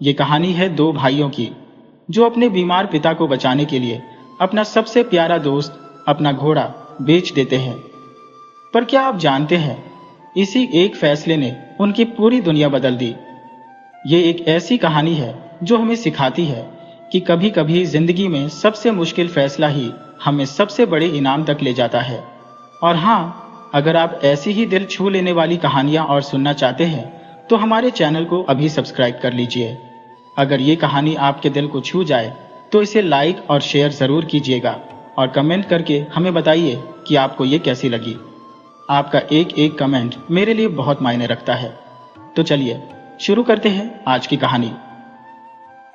ये कहानी है दो भाइयों की जो अपने बीमार पिता को बचाने के लिए अपना सबसे प्यारा दोस्त, अपना घोड़ा बेच देते हैं। पर क्या आप जानते हैं, इसी एक फैसले ने उनकी पूरी दुनिया बदल दी। ये एक ऐसी कहानी है जो हमें सिखाती है कि कभी कभी जिंदगी में सबसे मुश्किल फैसला ही हमें सबसे बड़े इनाम तक ले जाता है। और हाँ, अगर आप ऐसी ही दिल छू लेने वाली कहानियां और सुनना चाहते हैं तो हमारे चैनल को अभी सब्सक्राइब कर लीजिए। अगर ये कहानी आपके दिल को छू जाए तो इसे लाइक और शेयर जरूर कीजिएगा और कमेंट करके हमें बताइए कि आपको ये कैसी लगी। आपका एक एक कमेंट मेरे लिए बहुत मायने रखता है। तो चलिए शुरू करते हैं आज की कहानी।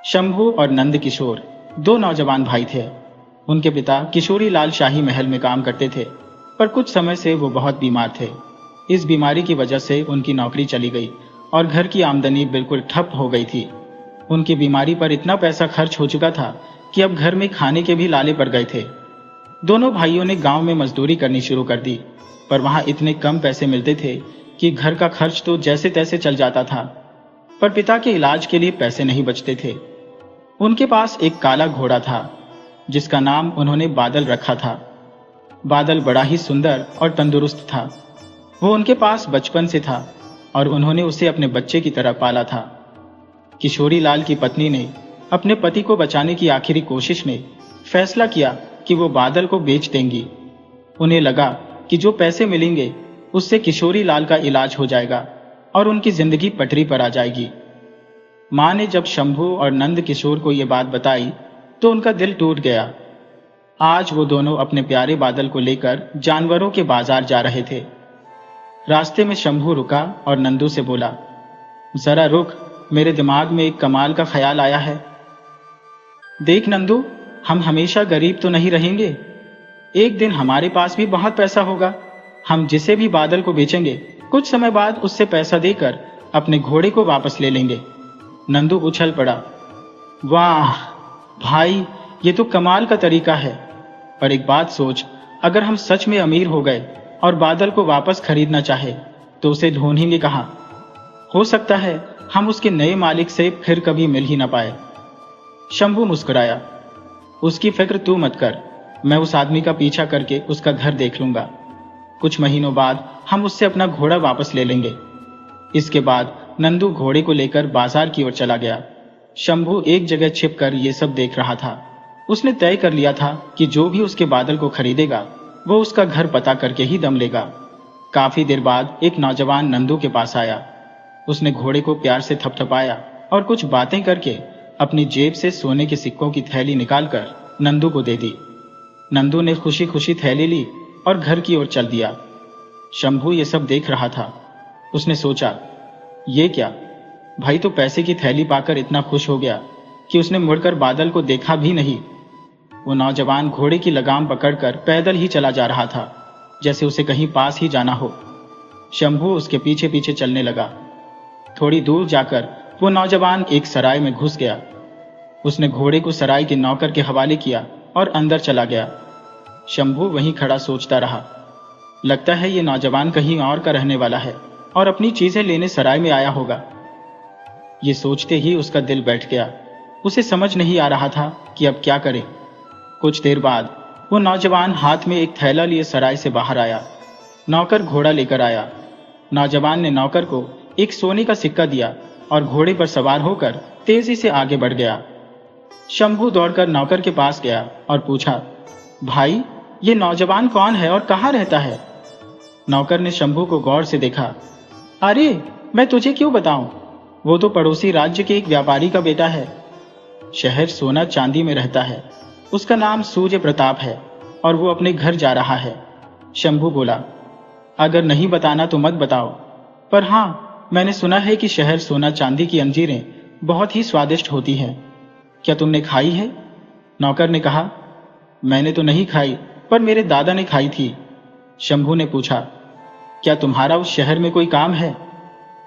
शंभू और नंद किशोर दो नौजवान भाई थे। उनके पिता किशोरी लाल शाही महल में काम करते थे, पर कुछ समय से वो बहुत बीमार थे। इस बीमारी की वजह से उनकी नौकरी चली गई और घर की आमदनी बिल्कुल ठप हो गई थी। उनकी बीमारी पर इतना पैसा खर्च हो चुका था कि अब घर में खाने के भी लाले पड़ गए थे। दोनों भाइयों ने गांव में मजदूरी करनी शुरू कर दी, पर वहां इतने कम पैसे मिलते थे कि घर का खर्च तो जैसे तैसे चल जाता था, पर पिता के इलाज के लिए पैसे नहीं बचते थे। उनके पास एक काला घोड़ा था जिसका नाम उन्होंने बादल रखा था। बादल बड़ा ही सुंदर और तंदुरुस्त था। वो उनके पास बचपन से था और उन्होंने उसे अपने बच्चे की तरह पाला था। किशोरी लाल की पत्नी ने अपने पति को बचाने की आखिरी कोशिश में फैसला किया कि वो बादल को बेच देंगी। उन्हें लगा कि जो पैसे मिलेंगे उससे किशोरी लाल का इलाज हो जाएगा और उनकी जिंदगी पटरी पर आ जाएगी। मां ने जब शंभू और नंद किशोर को यह बात बताई तो उनका दिल टूट गया। आज वो दोनों अपने प्यारे बादल को लेकर जानवरों के बाजार जा रहे थे। रास्ते में शंभू रुका और नंदू से बोला, जरा रुक, मेरे दिमाग में एक कमाल का ख्याल आया है। देख नंदू, हम हमेशा गरीब तो नहीं रहेंगे। एक दिन हमारे पास भी बहुत पैसा होगा। हम जिसे भी बादल को बेचेंगे कुछ समय बाद उससे पैसा देकर अपने घोड़े को वापस ले लेंगे। नंदू उछल पड़ा, वाह भाई, ये तो कमाल का तरीका है। पर एक बात सोच, अगर हम सच में अमीर हो गए और बादल को वापस खरीदना चाहे तो उसे ढूंढेंगे कहां? हो सकता है हम उसके नए मालिक से फिर कभी मिल ही ना पाए। शंभू मुस्कुराया, उसकी फिक्र तू मत कर, मैं उस आदमी का पीछा करके उसका घर देख लूंगा। कुछ महीनों बाद हम उससे अपना घोड़ा वापस ले लेंगे। इसके बाद नंदू घोड़े को लेकर बाजार की ओर चला गया। शंभू एक जगह छिपकर ये सब देख रहा था। उसने तय कर लिया था कि जो भी उसके बादल को खरीदेगा वो उसका घर पता करके ही दम लेगा। काफी देर बाद एक नौजवान नंदू के पास आया। उसने घोड़े को प्यार से थपथपाया और कुछ बातें करके अपनी जेब से सोने के सिक्कों की थैली निकालकर नंदू को दे दी। नंदू ने खुशी खुशी थैली ली और घर की ओर चल दिया। शंभू ये सब देख रहा था। उसने सोचा, ये क्या, भाई तो पैसे की थैली पाकर इतना खुश हो गया कि उसने मुड़कर बादल को देखा भी नहीं। वो नौजवान घोड़े की लगाम पकड़कर पैदल ही चला जा रहा था, जैसे उसे कहीं पास ही जाना हो। शंभू उसके पीछे पीछे चलने लगा। थोड़ी दूर जाकर वो नौजवान एक सराय में घुस गया। उसने घोड़े को सराय के नौकर के हवाले किया और अंदर चला गया। शंभू वहीं खड़ा सोचता रहा। लगता है ये नौजवान कहीं और का रहने वाला है और अपनी चीजें लेने सराय में आया होगा। ये सोचते ही उसका दिल बैठ गया। उसे समझ नहीं आ रहा था कि अब क्या करे। कुछ देर बाद वो नौजवान हाथ में एक थैला लिए सराय से बाहर आया। नौकर घोड़ा लेकर आया। नौजवान ने नौकर को एक सोने का सिक्का दिया और घोड़े पर सवार होकर तेजी से आगे बढ़ गया। शंभू दौड़कर नौकर के पास गया और पूछा, भाई ये नौजवान कौन है और कहाँ रहता है? नौकर ने शंभू को गौर से देखा। अरे मैं तुझे क्यों बताऊं, वो तो पड़ोसी राज्य के एक व्यापारी का बेटा है। शहर सोना चांदी में रहता है। उसका नाम सूर्य प्रताप है और वो अपने घर जा रहा है। शंभू बोला, अगर नहीं बताना तो मत बताओ, पर हाँ, मैंने सुना है कि शहर सोना चांदी की अंजीरें बहुत ही स्वादिष्ट होती हैं। क्या तुमने खाई है? नौकर ने कहा, मैंने तो नहीं खाई, पर मेरे दादा ने खाई थी। शंभू ने पूछा, क्या तुम्हारा उस शहर में कोई काम है?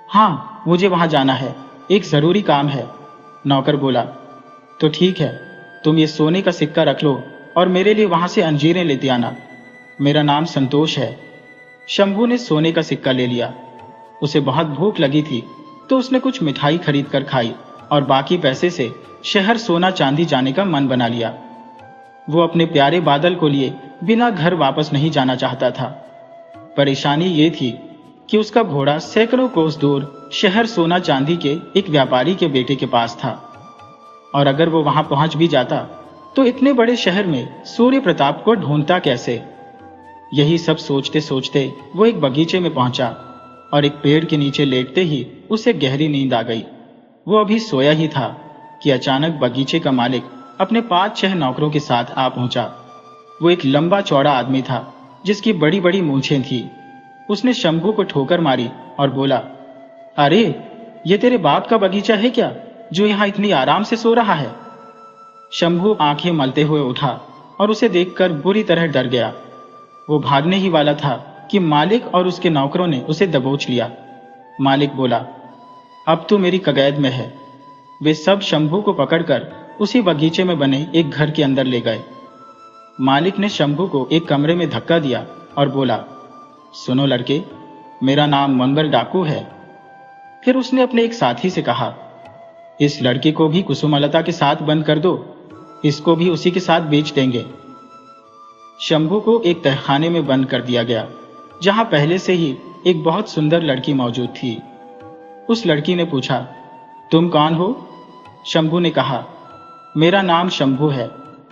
हाँ, मुझे वहां जाना है, एक जरूरी काम है। नौकर बोला, तो ठीक है, तुम ये सोने का सिक्का रख लो और मेरे लिए वहां से अंजीरें लेते आना। मेरा नाम संतोष है। शंभू ने सोने का सिक्का ले लिया। उसे बहुत भूख लगी थी तो उसने कुछ मिठाई खरीद कर खाई और बाकी पैसे से शहर सोना चांदी जाने का मन बना लिया। वो अपने प्यारे बादल को लिए बिना घर वापस नहीं जाना चाहता था। परेशानी ये थी कि उसका घोड़ा सैकड़ों कोस दूर शहर सोना चांदी के एक व्यापारी के बेटे के पास था, और अगर वो वहां पहुंच भी जाता तो इतने बड़े शहर में सूर्य प्रताप को ढूंढता कैसे। यही सब सोचते सोचते वो एक बगीचे में पहुंचा और एक पेड़ के नीचे लेटते ही उसे गहरी नींद आ गई। वो अभी सोया ही था कि अचानक बगीचे का मालिक अपने 5-6 नौकरों के साथ आ पहुंचा। वो एक लंबा चौड़ा आदमी था जिसकी बड़ी बड़ी मूंछें थी। उसने शंभू को ठोकर मारी और बोला, अरे ये तेरे बाप का बगीचा है क्या जो यहाँ इतनी आराम से सो रहा है? शंभू आंखें मलते हुए उठा और उसे देखकर बुरी तरह डर गया। वो भागने ही वाला था कि मालिक और उसके नौकरों ने उसे दबोच लिया। मालिक बोला, अब तू मेरी कगैद में है। वे सब शंभू को पकड़कर उसी बगीचे में बने एक घर के अंदर ले गए। मालिक ने शंभू को एक कमरे में धक्का दिया और बोला, सुनो लड़के, मेरा नाम मंगल डाकू है। फिर उसने अपने एक साथी से कहा, इस लड़की को भी कुसुमलता के साथ बंद कर दो, इसको भी उसी के साथ बेच देंगे। शंभू को एक तहखाने में बंद कर दिया गया जहां पहले से ही एक बहुत सुंदर लड़की मौजूद थी। उस लड़की ने पूछा, तुम कौन हो? शंभू ने कहा, मेरा नाम शंभू है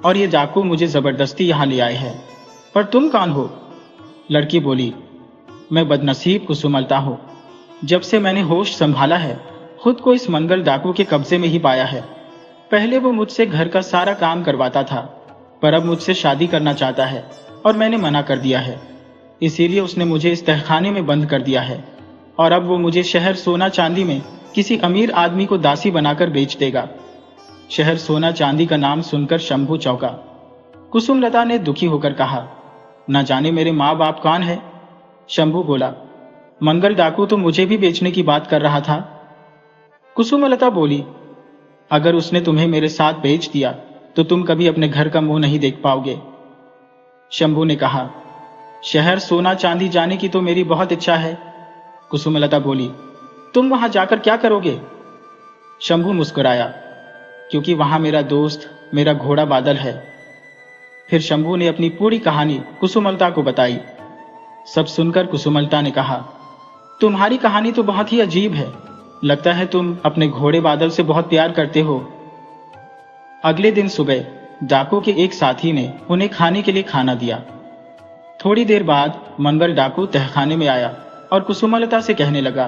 और ये डाकू मुझे जबरदस्ती यहां ले आए हैं। पर तुम कौन हो? लड़की बोली, मैं बदनसीब कुसुमलता हूं। जब से मैंने होश संभाला है खुद को इस मंगल डाकू के कब्जे में ही पाया है। पहले वो मुझसे घर का सारा काम करवाता था, पर अब मुझसे शादी करना चाहता है और मैंने मना कर दिया है। इसीलिए उसने मुझे इस तहखाने में बंद कर दिया है और अब वो मुझे शहर सोना चांदी में किसी अमीर आदमी को दासी बनाकर बेच देगा। शहर सोना चांदी का नाम सुनकर शंभू चौंका। कुसुमलता ने दुखी होकर कहा, न जाने मेरे माँ बाप कौन है? शंभू बोला, मंगल डाकू तो मुझे भी बेचने की बात कर रहा था। कुसुमलता बोली, अगर उसने तुम्हें मेरे साथ बेच दिया तो तुम कभी अपने घर का मुंह नहीं देख पाओगे। शंभू ने कहा, शहर सोना चांदी जाने की तो मेरी बहुत इच्छा है। कुसुमलता बोली, तुम वहां जाकर क्या करोगे? शंभू मुस्कुराया, क्योंकि वहां मेरा दोस्त, मेरा घोड़ा बादल है। फिर शंभू ने अपनी पूरी कहानी कुसुमलता को बताई। सब सुनकर कुसुमलता ने कहा, तुम्हारी कहानी तो बहुत ही अजीब है। लगता है तुम अपने घोड़े बादल से बहुत प्यार करते हो। अगले दिन सुबह डाकू के एक साथी ने उन्हें खाने के लिए खाना दिया। थोड़ी देर बाद मंगल डाकू तहखाने में आया और कुसुमलता से कहने लगा,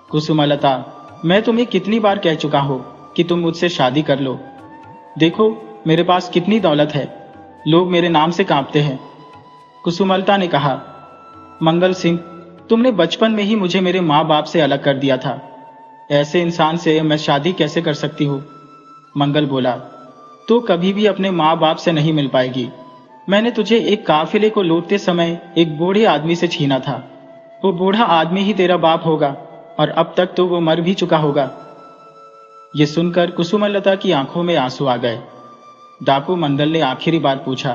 कुसुमलता, मैं तुम्हें कितनी बार कह चुका हूं कि तुम मुझसे शादी कर लो। देखो मेरे पास कितनी दौलत है, लोग मेरे नाम से कांपते हैं। कुसुमलता ने कहा, मंगल सिंह, तुमने बचपन में ही मुझे मेरे माँ बाप से अलग कर दिया था। ऐसे इंसान से मैं शादी कैसे कर सकती हूँ? मंगल बोला, तो कभी भी अपने माँ बाप से नहीं मिल पाएगी। मैंने तुझे एक काफिले को लूटते समय एक बूढ़े आदमी से छीना था। वो बूढ़ा आदमी ही तेरा बाप होगा और अब तक तो वो मर भी चुका होगा। ये सुनकर कुसुमलता की आंखों में आंसू आ गए। डाकू मंगल ने आखिरी बार पूछा,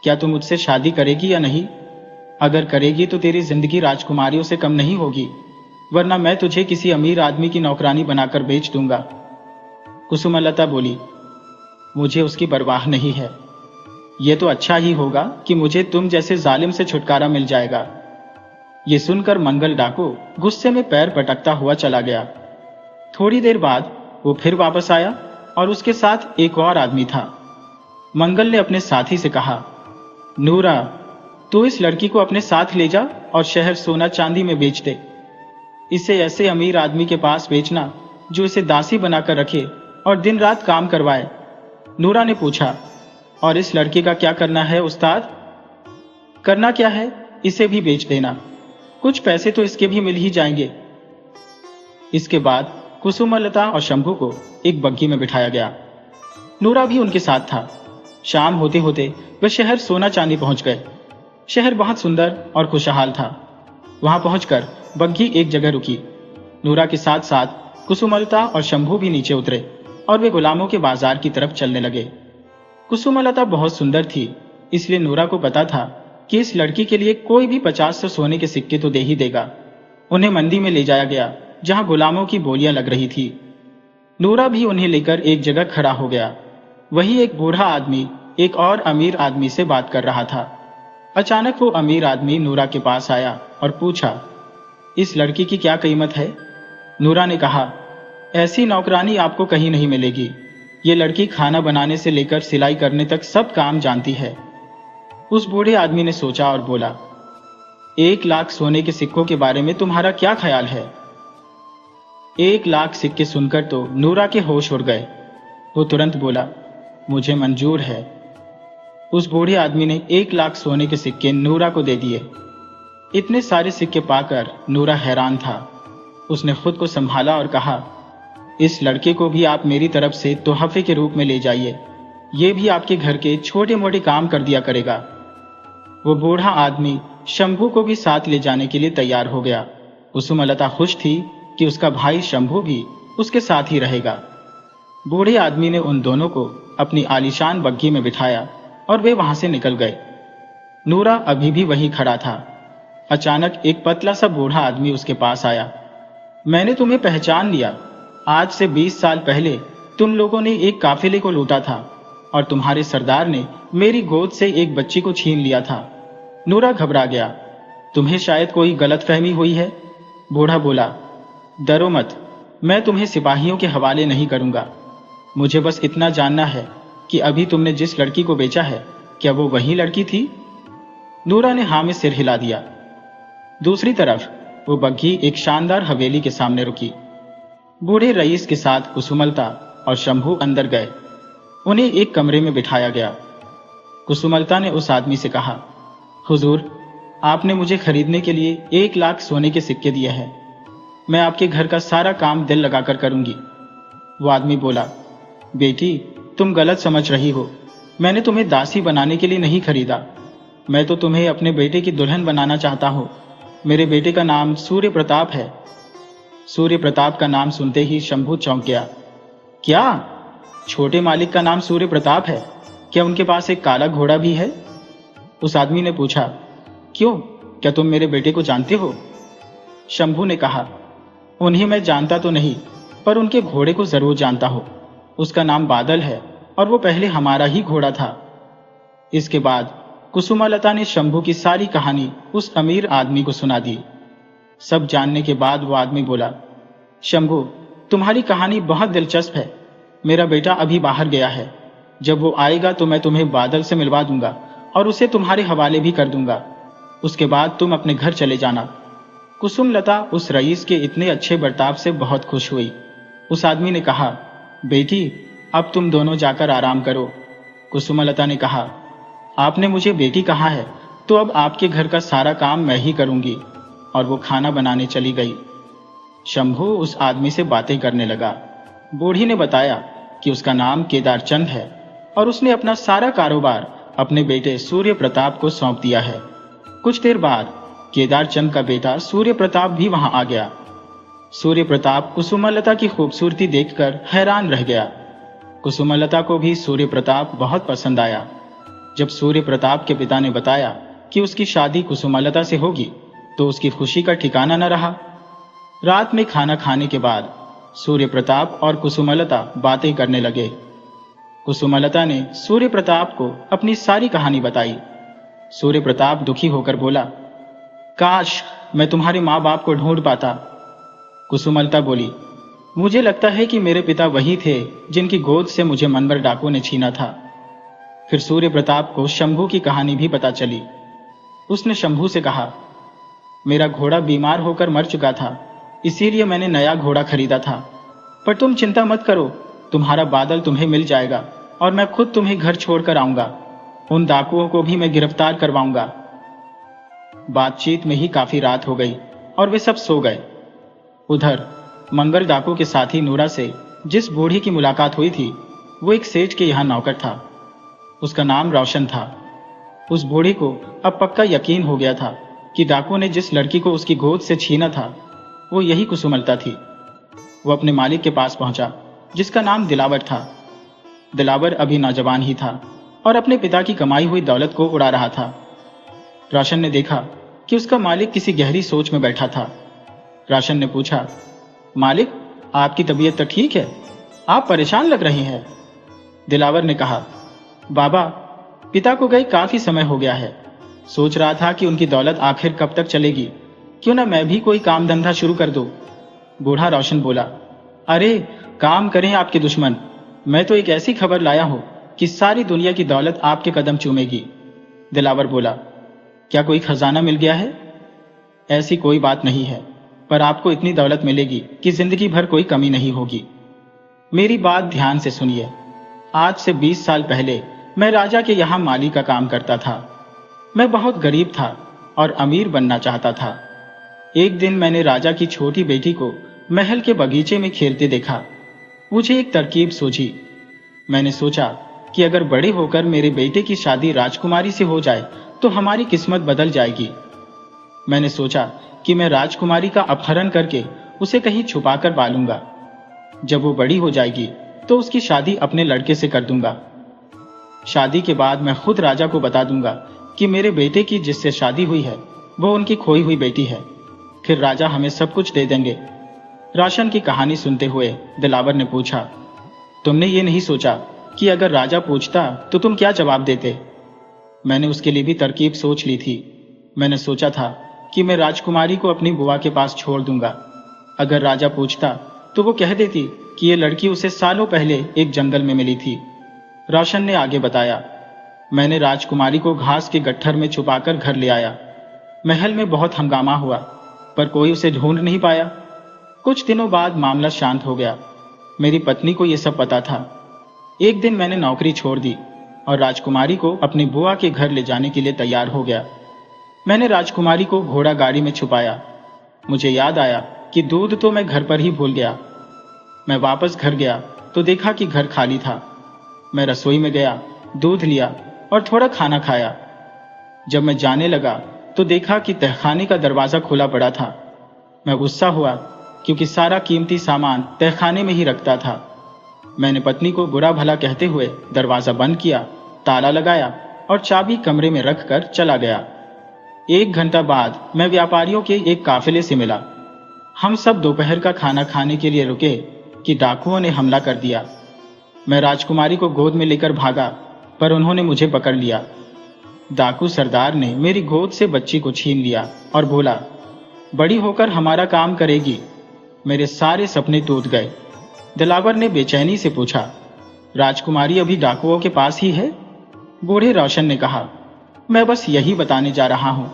क्या तू मुझसे शादी करेगी या नहीं? अगर करेगी तो तेरी जिंदगी राजकुमारियों से कम नहीं होगी, वरना मैं तुझे किसी अमीर आदमी की नौकरानी बनाकर बेच दूंगा। कुसुमलता बोली, मुझे उसकी परवाह नहीं है। यह तो अच्छा ही होगा कि मुझे तुम जैसे जालिम से छुटकारा मिल जाएगा। ये सुनकर मंगल डाकू गुस्से में पैर पटकता हुआ चला गया। थोड़ी देर बाद वो फिर वापस आया और उसके साथ एक और आदमी था। मंगल ने अपने साथी से कहा, नूरा, तू इस लड़की को अपने साथ ले जा और शहर सोना चांदी में बेच दे। इसे ऐसे अमीर आदमी के पास बेचना जो इसे दासी बनाकर रखे और दिन रात काम करवाए। नूरा ने पूछा, और इस लड़की का क्या करना है उस्ताद? करना क्या है, इसे भी बेच देना, कुछ पैसे तो इसके भी मिल ही जाएंगे। इसके बाद कुसुमलता और शंभू को एक बग्घी में बिठाया गया। नूरा भी उनके साथ था। शाम होते होते वे शहर सोना चांदी पहुंच गए। शहर बहुत सुंदर और खुशहाल था। वहां पहुंचकर बग्घी एक जगह रुकी। नूरा के साथ साथ कुसुमलता और शंभू भी नीचे उतरे और वे गुलामों के बाजार की तरफ चलने लगे। कुसुमलता बहुत सुंदर थी, इसलिए नूरा को पता था कि इस लड़की के लिए कोई भी 50 सोने के सिक्के तो दे ही देगा। उन्हें मंडी में ले जाया गया जहां गुलामों की बोलियां लग रही थी। नूरा भी उन्हें लेकर एक जगह खड़ा हो गया। वही एक बूढ़ा आदमी एक और अमीर आदमी से बात कर रहा था। अचानक वो अमीर आदमी नूरा के पास आया और पूछा, इस लड़की की क्या कीमत है? नूरा ने कहा, ऐसी नौकरानी आपको कहीं नहीं मिलेगी। ये लड़की खाना बनाने से लेकर सिलाई करने तक सब काम जानती है। उस बूढ़े आदमी ने सोचा और बोला, 1 लाख सोने के सिक्कों के बारे में तुम्हारा क्या ख्याल है? 1 लाख सिक्के सुनकर तो नूरा के होश उड़ गए। वो तुरंत बोला, मुझे मंजूर है। उस बूढ़े आदमी ने 1 लाख सोने के सिक्के नूरा को दे दिए। इतने सारे सिक्के पाकर नूरा हैरान था। उसने खुद को संभाला और कहा, इस लड़के को भी आप मेरी तरफ से तोहफे के रूप में ले जाइए। ये भी आपके घर के छोटे मोटे काम कर दिया करेगा। वो बूढ़ा आदमी शंभू को भी साथ ले जाने के लिए तैयार हो गया। कुसुमलता खुश थी कि उसका भाई शंभू भी उसके साथ ही रहेगा। बूढ़े आदमी ने उन दोनों को अपनी आलीशान बग्घी में बिठाया और वे वहां से निकल गए। नूरा अभी भी वहीं खड़ा था। अचानक एक पतला सा बूढ़ा आदमी उसके पास आया। मैंने तुम्हें पहचान लिया। आज से 20 साल पहले तुम लोगों ने एक काफिले को लूटा था और तुम्हारे सरदार ने मेरी गोद से एक बच्ची को छीन लिया था। नूरा घबरा गया। तुम्हें शायद कोई गलतफहमी हुई है। बूढ़ा बोला, डरो मत, मैं तुम्हें सिपाहियों के हवाले नहीं करूंगा। मुझे बस इतना जानना है कि अभी तुमने जिस लड़की को बेचा है, क्या वो वही लड़की थी? नूरा ने हाँ में सिर हिला दिया। दूसरी तरफ वो बग्घी एक शानदार हवेली के सामने रुकी। बूढ़े रईस के साथ कुसुमलता और शंभू अंदर गए। उन्हें एक कमरे में बिठाया गया। कुसुमलता ने उस आदमी से कहा, हुजूर, आपने मुझे खरीदने के लिए 1 लाख सोने के सिक्के दिए हैं। मैं आपके घर का सारा काम दिल लगाकर करूंगी। वो आदमी बोला, बेटी, तुम गलत समझ रही हो। मैंने तुम्हें दासी बनाने के लिए नहीं खरीदा। मैं तो तुम्हें अपने बेटे की दुल्हन बनाना चाहता हूँ। मेरे बेटे का नाम सूर्य प्रताप है। सूर्य प्रताप का नाम सुनते ही शंभू चौंक गया। क्या? छोटे मालिक का नाम सूर्य प्रताप है? क्या उनके पास एक काला घोड़ा भी है? उस आदमी ने पूछा, क्यों, क्या तुम मेरे बेटे को जानते हो? शंभू ने कहा, उन्हें मैं जानता तो नहीं, पर उनके घोड़े को जरूर जानता हूं। उसका नाम बादल है और वो पहले हमारा ही घोड़ा था। इसके बाद कुसुमलता ने शंभू की सारी कहानी उस अमीर आदमी को सुना दी। सब जानने के बाद वो आदमी बोला, शंभू, तुम्हारी कहानी बहुत दिलचस्प है। मेरा बेटा अभी बाहर गया है। जब वो आएगा तो मैं तुम्हें बादल से मिलवा दूंगा और उसे तुम्हारे हवाले भी कर दूंगा। उसके बाद तुम अपने घर चले जाना। कुसुमलता उस रईस के इतने अच्छे बर्ताव से बहुत खुश हुई। उस आदमी ने कहा, बेटी, अब तुम दोनों जाकर आराम करो। कुसुमलता ने कहा, आपने मुझे बेटी कहा है तो अब आपके घर का सारा काम मैं ही करूंगी। और वो खाना बनाने चली गई। शंभू उस आदमी से बातें करने लगा। बूढ़ी ने बताया कि उसका नाम केदारचंद है और उसने अपना सारा कारोबार अपने बेटे सूर्य प्रताप को सौंप दिया है। कुछ देर बाद केदारचंद का बेटा सूर्य प्रताप भी वहां आ गया। सूर्य प्रताप कुसुमलता की खूबसूरती देखकर हैरान रह गया। कुसुमलता को भी सूर्य प्रताप बहुत पसंद आया। जब सूर्य प्रताप के पिता ने बताया कि उसकी शादी कुसुमलता से होगी तो उसकी खुशी का ठिकाना न रहा। रात में खाना खाने के बाद सूर्य प्रताप और कुसुमलता बातें करने लगे। कुसुमलता ने सूर्य प्रताप को अपनी सारी कहानी बताई। सूर्य प्रताप दुखी होकर बोला, काश मैं तुम्हारे माँ बाप को ढूंढ पाता। कुसुमलता बोली, मुझे लगता है कि मेरे पिता वही थे जिनकी गोद से मुझे मनबर डाकू ने छीना था। फिर सूर्य प्रताप को शंभू की कहानी भी पता चली। उसने शंभू से कहा, मेरा घोड़ा बीमार होकर मर चुका था, इसीलिए मैंने नया घोड़ा खरीदा था। पर तुम चिंता मत करो, तुम्हारा बादल तुम्हें मिल जाएगा और मैं खुद तुम्हें घर छोड़कर आऊंगा। उन डाकुओं को भी मैं गिरफ्तार करवाऊंगा। बातचीत में ही काफी रात हो गई और वे सब सो गए। उधर मंगल डाकू के साथी नूरा से जिस बूढ़ी की मुलाकात हुई थी वो एक सेठ के यहाँ नौकर था। उसका नाम रोशन था। उस बूढ़ी को अब पक्का यकीन हो गया था कि डाकू ने जिस लड़की को उसकी गोद से छीना था वो यही कुसुमलता थी। वो अपने मालिक के पास पहुंचा जिसका नाम दिलावर था। दिलावर अभी नौजवान ही था और अपने पिता की कमाई हुई दौलत को उड़ा रहा था। रोशन ने देखा कि उसका मालिक किसी गहरी सोच में बैठा था। रोशन ने पूछा, मालिक, आपकी तबीयत तो ठीक है? आप परेशान लग रही हैं। दिलावर ने कहा, बाबा, पिता को गए काफी समय हो गया है। सोच रहा था कि उनकी दौलत आखिर कब तक चलेगी, क्यों ना मैं भी कोई काम धंधा शुरू कर दूं। बूढ़ा रोशन बोला, अरे काम करें आपके दुश्मन, मैं तो एक ऐसी खबर लाया हूं कि सारी दुनिया की दौलत आपके कदम चूमेगी। दिलावर बोला, क्या कोई खजाना मिल गया है? ऐसी कोई बात नहीं है, पर आपको इतनी दौलत मिलेगी कि जिंदगी भर कोई कमी नहीं होगी। मेरी बात ध्यान से सुनिए। आज से 20 साल पहले मैं राजा के यहाँ माली का काम करता था। मैं बहुत गरीब था और अमीर बनना चाहता था। एक दिन मैंने राजा की छोटी बेटी को महल के बगीचे में खेलते देखा। मुझे एक तरकीब सूझी। मैंने सोचा कि अगर बड़े होकर मेरे बेटे की शादी राजकुमारी से हो जाए तो हमारी किस्मत बदल जाएगी। मैंने सोचा कि मैं राजकुमारी का अपहरण करके उसे कहीं छुपाकर पालूंगा। जब वो बड़ी हो जाएगी तो उसकी शादी अपने लड़के से कर दूंगा। शादी के बाद मैं खुद राजा को बता दूंगा कि मेरे बेटे की जिससे शादी हुई है वो उनकी खोई हुई बेटी है। फिर राजा हमें सब कुछ दे देंगे। रोशन की कहानी सुनते हुए दिलावर ने पूछा, तुमने ये नहीं सोचा कि अगर राजा पूछता तो तुम क्या जवाब देते? मैंने उसके लिए भी तरकीब सोच ली थी। मैंने सोचा था कि मैं राजकुमारी को अपनी बुआ के पास छोड़ दूंगा। अगर राजा पूछता तो वो कह देती कि ये लड़की उसे सालों पहले एक जंगल में मिली थी। रोशन ने आगे बताया, मैंने राजकुमारी को घास के गट्ठर में छुपाकर घर ले आया। महल में बहुत हंगामा हुआ, पर कोई उसे ढूंढ नहीं पाया। कुछ दिनों बाद मामला शांत हो गया। मेरी पत्नी को यह सब पता था। एक दिन मैंने नौकरी छोड़ दी और राजकुमारी को अपनी बुआ के घर ले जाने के लिए तैयार हो गया। मैंने राजकुमारी को घोड़ा गाड़ी में छुपाया। मुझे याद आया कि दूध तो मैं घर पर ही भूल गया। मैं वापस घर गया तो देखा कि घर खाली था। मैं रसोई में गया, दूध लिया और थोड़ा खाना खाया। जब मैं जाने लगा तो देखा कि तहखाने का दरवाजा खुला पड़ा था। मैं गुस्सा हुआ क्योंकि सारा कीमती सामान तहखाने में ही रखता था। मैंने पत्नी को बुरा भला कहते हुए दरवाजा बंद किया, ताला लगाया और चाबी कमरे में रखकर चला गया। 1 घंटा बाद मैं व्यापारियों के एक काफिले से मिला। हम सब दोपहर का खाना खाने के लिए रुके कि डाकुओं ने हमला कर दिया। मैं राजकुमारी को गोद में लेकर भागा, पर उन्होंने मुझे पकड़ लिया। डाकू सरदार ने मेरी गोद से बच्ची को छीन लिया और बोला, बड़ी होकर हमारा काम करेगी। मेरे सारे सपने टूट गए। दिलावर ने बेचैनी से पूछा, राजकुमारी अभी डाकुओं के पास ही है? बूढ़े रोशन ने कहा, मैं बस यही बताने जा रहा हूं।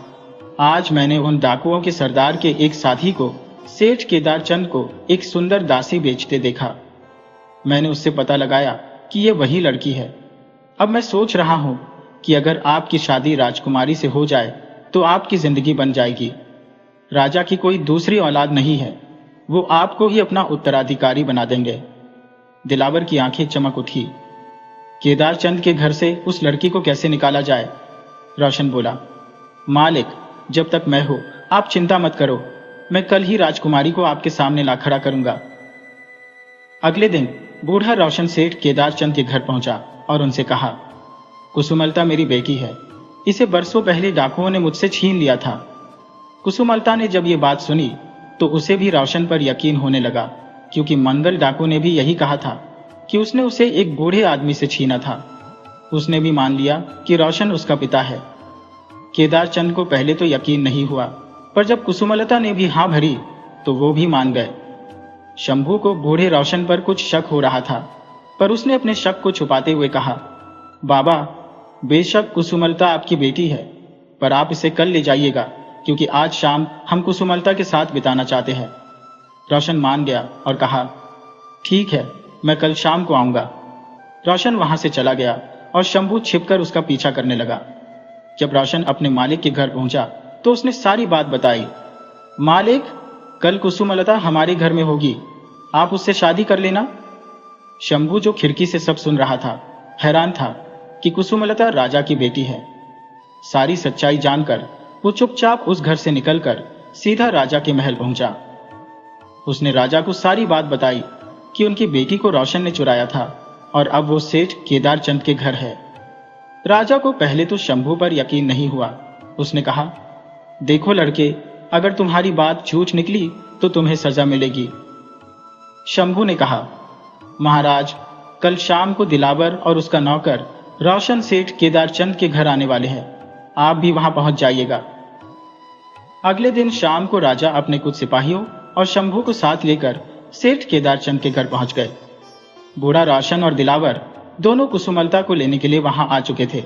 आज मैंने उन डाकुओं के सरदार के एक साथी को, सेठ केदार चंद को, एक सुंदर दासी बेचते देखा। मैंने उससे पता लगाया कि यह वही लड़की है। अब मैं सोच रहा हूं कि अगर आपकी शादी राजकुमारी से हो जाए तो आपकी जिंदगी बन जाएगी। राजा की कोई दूसरी औलाद नहीं है, वो आपको ही अपना उत्तराधिकारी बना देंगे। दिलावर की आंखें चमक उठी। केदार चंद के घर से उस लड़की को कैसे निकाला जाए? रोशन बोला, मालिक, जब तक मैं हूं आप चिंता मत करो। मैं कल ही राजकुमारी को आपके सामने ला खड़ा करूंगा। अगले दिन बूढ़ा रोशन सेठ केदार चंद के घर पहुंचा और उनसे कहा, कुसुमलता मेरी बेटी है। इसे बरसों पहले डाकुओं ने मुझसे छीन लिया था। कुसुमलता ने जब ये बात सुनी तो उसे भी रोशन पर यकीन होने लगा, क्योंकि मंगल डाकू ने भी यही कहा था कि उसने उसे एक बूढ़े आदमी से छीना था। उसने भी मान लिया कि रोशन उसका पिता है। केदार चंद को पहले तो यकीन नहीं हुआ, पर जब कुसुमलता ने भी हाँ भरी तो वो भी मान गए। शंभू को बूढ़े रोशन पर कुछ शक हो रहा था, पर उसने अपने शक को छुपाते हुए कहा, बाबा, बेशक कुसुमलता आपकी बेटी है, पर आप इसे कल ले जाइएगा, क्योंकि आज शाम हम कुसुमलता के साथ बिताना चाहते हैं। रोशन मान गया और कहा, ठीक है, मैं कल शाम को आऊंगा। रोशन वहां से चला गया और शंभू छिपकर उसका पीछा करने लगा। जब रोशन अपने मालिक के घर पहुंचा तो उसने सारी बात बताई। मालिक, कल कुसुमलता हमारे घर में होगी, आप उससे शादी कर लेना। शंभू, जो खिड़की से सब सुन रहा था, हैरान था कि कुसुमलता राजा की बेटी है। सारी सच्चाई जानकर वो चुपचाप उस घर से निकलकर सीधा राजा के महल पहुंचा। उसने राजा को सारी बात बताई कि उनकी बेटी को रोशन ने चुराया था और अब वो सेठ केदार चंद के घर है। राजा को पहले तो शंभू पर यकीन नहीं हुआ। उसने कहा, देखो लड़के, अगर तुम्हारी बात झूठ निकली तो तुम्हें सजा मिलेगी। शंभू ने कहा, महाराज, कल शाम को दिलावर और उसका नौकर रोशन सेठ केदार चंद के घर आने वाले हैं, आप भी वहां पहुंच जाइएगा। अगले दिन शाम को राजा अपने कुछ सिपाहियों और शंभू को साथ लेकर सेठ केदार चंद के घर पहुंच गए। बूढ़ा रोशन और दिलावर दोनों कुसुमलता को लेने के लिए वहां आ चुके थे।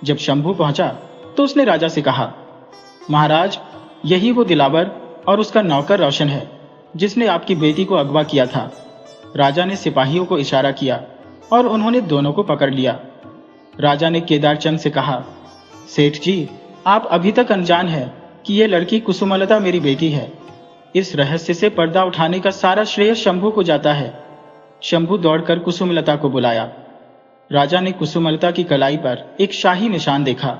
जब शंभू पहुंचा तो उसने राजा से कहा, महाराज, यही वो दिलावर और उसका नौकर रोशन है जिसने आपकी बेटी को अगवा किया था। राजा ने सिपाहियों को इशारा किया और उन्होंने दोनों को पकड़ लिया। राजा ने केदार चंद से कहा, सेठ जी, आप अभी तक अनजान हैं कि यह लड़की कुसुमलता मेरी बेटी है। इस रहस्य से पर्दा उठाने का सारा श्रेय शंभू को जाता है। शंभू दौड़कर कुसुमलता को बुलाया। राजा ने कुसुमलता की कलाई पर एक शाही निशान देखा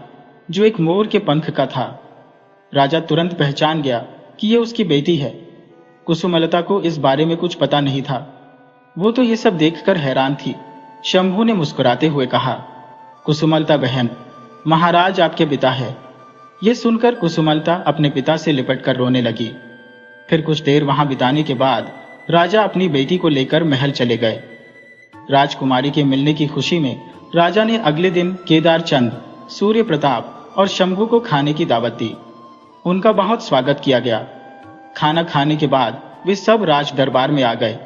जो एक मोर के पंख का था। राजा तुरंत पहचान गया कि यह उसकी बेटी है। कुसुमलता को इस बारे में कुछ पता नहीं था। वो तो ये सब देखकर हैरान थी। शंभू ने मुस्कुराते हुए कहा, कुसुमलता बहन, महाराज आपके पिता है। ये सुनकर कुसुमलता अपने पिता से लिपटकर रोने लगी। फिर कुछ देर वहां बिताने के बाद राजा अपनी बेटी को लेकर महल चले गए। राजकुमारी के मिलने की खुशी में राजा ने अगले दिन केदार चंद, सूर्य प्रताप और शंभू को खाने की दावत दी। उनका बहुत स्वागत किया गया। खाना खाने के बाद वे सब राज दरबार में आ गए।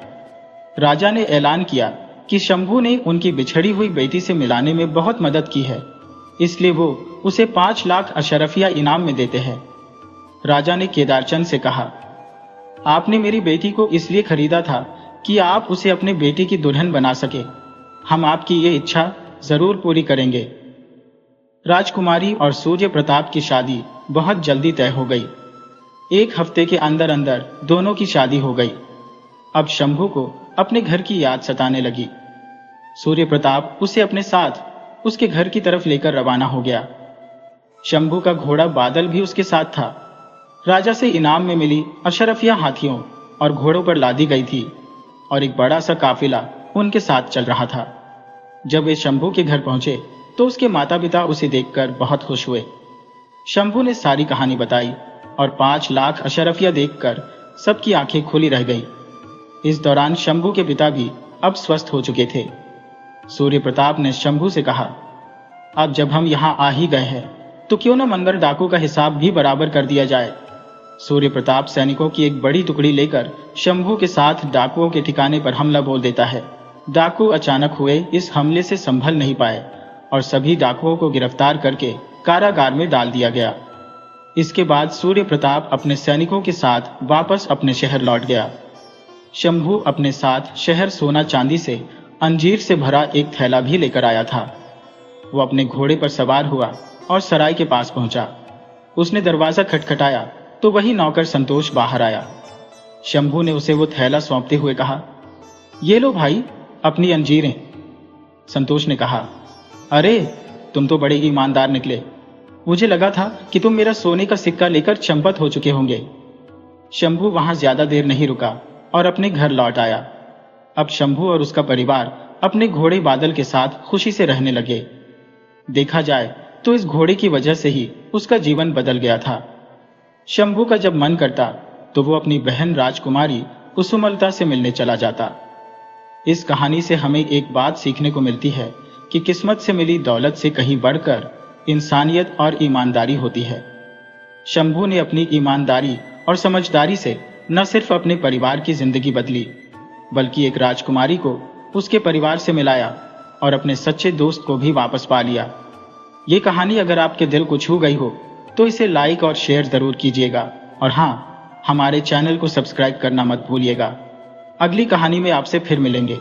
राजा ने ऐलान किया कि शंभू ने उनकी बिछड़ी हुई बेटी से मिलाने में बहुत मदद की है, इसलिए वो उसे 5 लाख अशरफिया इनाम में देते हैं। राजा ने केदारचंद से कहा, आपने मेरी बेटी को इसलिए खरीदा था कि आप उसे अपने बेटी की दुल्हन बना सके। हम आपकी ये इच्छा जरूर पूरी करेंगे। राजकुमारी और सूर्य प्रताप की शादी बहुत जल्दी तय हो गई। 1 हफ्ते के अंदर अंदर दोनों की शादी हो गई। अब शंभू को अपने घर की याद सताने लगी। सूर्य प्रताप उसे अपने साथ उसके घर की तरफ लेकर रवाना हो गया। शंभू का घोड़ा बादल भी उसके साथ था। राजा से इनाम में मिली अशरफिया हाथियों और घोड़ों पर लादी गई थी और एक बड़ा सा काफिला उनके साथ चल रहा था। जब वे शंभू के घर पहुंचे तो उसके माता पिता उसे देखकर बहुत खुश हुए। शंभू ने सारी कहानी बताई और 5 लाख अशरफिया देखकर सबकी आंखें खुली रह गई। इस दौरान शंभू के पिता भी अब स्वस्थ हो चुके थे। सूर्य प्रताप ने शंभू से कहा, अब जब हम यहाँ आ ही गए हैं तो क्यों न मंगर डाकू का हिसाब भी बराबर कर दिया जाए। सूर्य प्रताप सैनिकों की एक बड़ी टुकड़ी लेकर शंभू के साथ डाकुओं के ठिकाने पर हमला बोल देता है। डाकू अचानक हुए इस हमले से संभल नहीं पाए और सभी डाकुओं को गिरफ्तार करके कारागार में डाल दिया गया। इसके बाद सूर्य प्रताप अपने सैनिकों के साथ वापस अपने शहर लौट गया। शंभू अपने साथ शहर सोना चांदी से अंजीर से भरा एक थैला भी लेकर आया था। वो अपने घोड़े पर सवार हुआ और सराय के पास पहुंचा। उसने दरवाजा खटखटाया तो वही नौकर संतोष बाहर आया। शंभू ने उसे वो थैला सौंपते हुए कहा, ये लो भाई, अपनी अंजीरें। संतोष ने कहा, अरे तुम तो बड़े ईमानदार निकले। मुझे लगा था कि तुम मेरा सोने का सिक्का लेकर चंपत हो चुके होंगे। शंभू वहां ज्यादा देर नहीं रुका और अपने घर लौट आया। अब शंभू और उसका परिवार अपने घोड़े बादल के साथ खुशी से रहने लगे। देखा जाए तो इस घोड़े की वजह से ही उसका जीवन बदल गया था। शंभू का जब मन करता तो वो अपनी बहन राजकुमारी कुसुमलता से मिलने चला जाता। इस कहानी से हमें एक बात सीखने को मिलती है कि किस्मत से मिली दौलत से कहीं बढ़कर इंसानियत और ईमानदारी होती है। शंभू ने अपनी ईमानदारी और समझदारी से न सिर्फ अपने परिवार की जिंदगी बदली, बल्कि एक राजकुमारी को उसके परिवार से मिलाया और अपने सच्चे दोस्त को भी वापस पा लिया। ये कहानी अगर आपके दिल को छू गई हो तो इसे लाइक और शेयर जरूर कीजिएगा और हाँ, हमारे चैनल को सब्सक्राइब करना मत भूलिएगा। अगली कहानी में आपसे फिर मिलेंगे।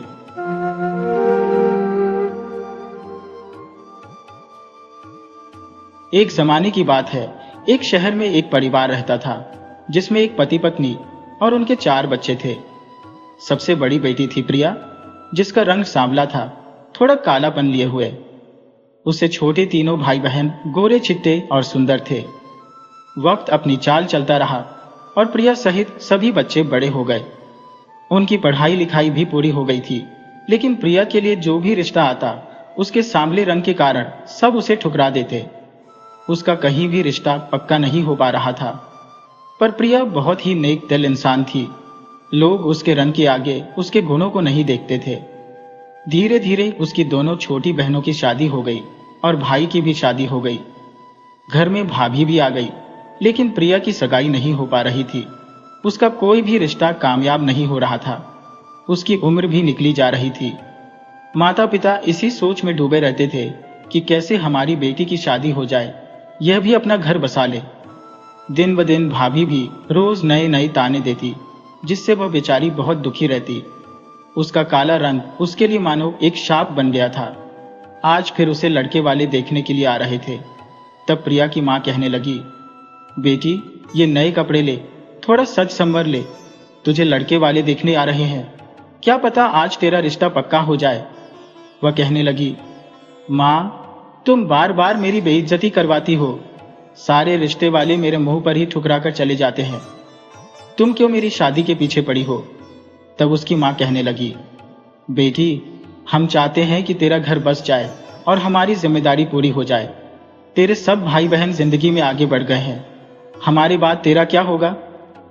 एक जमाने की बात है, एक शहर में एक परिवार रहता था जिसमें एक पति पत्नी और उनके 4 बच्चे थे। सबसे बड़ी बेटी थी प्रिया, जिसका रंग सांवला था, थोड़ा कालापन लिए हुए। उससे छोटे तीनों भाई बहन गोरे चिट्टे और सुंदर थे। वक्त अपनी चाल चलता रहा और प्रिया सहित सभी बच्चे बड़े हो गए। उनकी पढ़ाई लिखाई भी पूरी हो गई थी, लेकिन प्रिया के लिए जो भी रिश्ता आता उसके सांवले रंग के कारण सब उसे ठुकरा देते। उसका कहीं भी रिश्ता पक्का नहीं हो पा रहा था। पर प्रिया बहुत ही नेक दिल इंसान थी। लोग उसके रंग के आगे उसके गुणों को नहीं देखते थे। धीरे धीरे उसकी दोनों छोटी बहनों की शादी हो गई और भाई की भी शादी हो गई। घर में भाभी भी आ गई, लेकिन प्रिया की सगाई नहीं हो पा रही थी। उसका कोई भी रिश्ता कामयाब नहीं हो रहा था। उसकी उम्र भी निकली जा रही थी। माता पिता इसी सोच में डूबे रहते थे कि कैसे हमारी बेटी की शादी हो जाए, यह भी अपना घर बसा ले। दिन ब दिन भाभी भी रोज नए नए ताने देती, जिससे वह बेचारी बहुत दुखी रहती। उसका काला रंग उसके लिए मानो एक शाप बन गया था। आज फिर उसे लड़के वाले देखने के लिए आ रहे थे। तब प्रिया की माँ कहने लगी, बेटी ये नए कपड़े ले, थोड़ा सज संवर ले, तुझे लड़के वाले देखने आ रहे हैं, क्या पता आज तेरा रिश्ता पक्का हो जाए। वह कहने लगी, माँ तुम बार बार मेरी बेइज्जती करवाती हो, सारे रिश्ते वाले मेरे मुंह पर ही ठुकरा कर चले जाते हैं, तुम क्यों मेरी शादी के पीछे पड़ी हो। तब उसकी माँ कहने लगी, बेटी हम चाहते हैं कि तेरा घर बस जाए और हमारी जिम्मेदारी पूरी हो जाए। तेरे सब भाई बहन जिंदगी में आगे बढ़ गए हैं, हमारे बाद तेरा क्या होगा।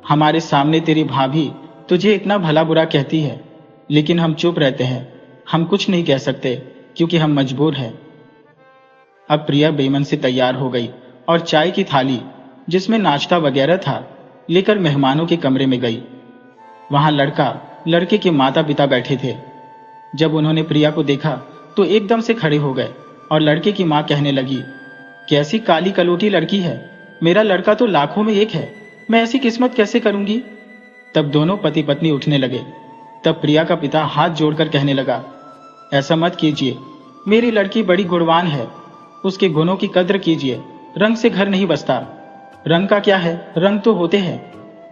हमारे सामने तेरी भाभी तुझे इतना भला बुरा कहती है, लेकिन हम चुप रहते हैं, हम कुछ नहीं कह सकते क्योंकि हम मजबूर हैं। अब प्रिया बेमन से तैयार हो गई और चाय की थाली जिसमें नाश्ता वगैरह था लेकर मेहमानों के कमरे में गई। वहां लड़का लड़के के माता पिता बैठे थे। जब उन्होंने प्रिया को देखा तो एकदम से खड़े हो गए और लड़के की माँ कहने लगी, कैसी काली कलोटी लड़की है, मेरा लड़का तो लाखों में एक है, मैं ऐसी किस्मत कैसे करूंगी। तब दोनों पति पत्नी उठने लगे। तब प्रिया का पिता हाथ जोड़कर कहने लगा, ऐसा मत कीजिए, मेरी लड़की बड़ी गुणवान है, उसके गुणों की कद्र कीजिए, रंग से घर नहीं बसता। रंग का क्या है, रंग तो होते हैं,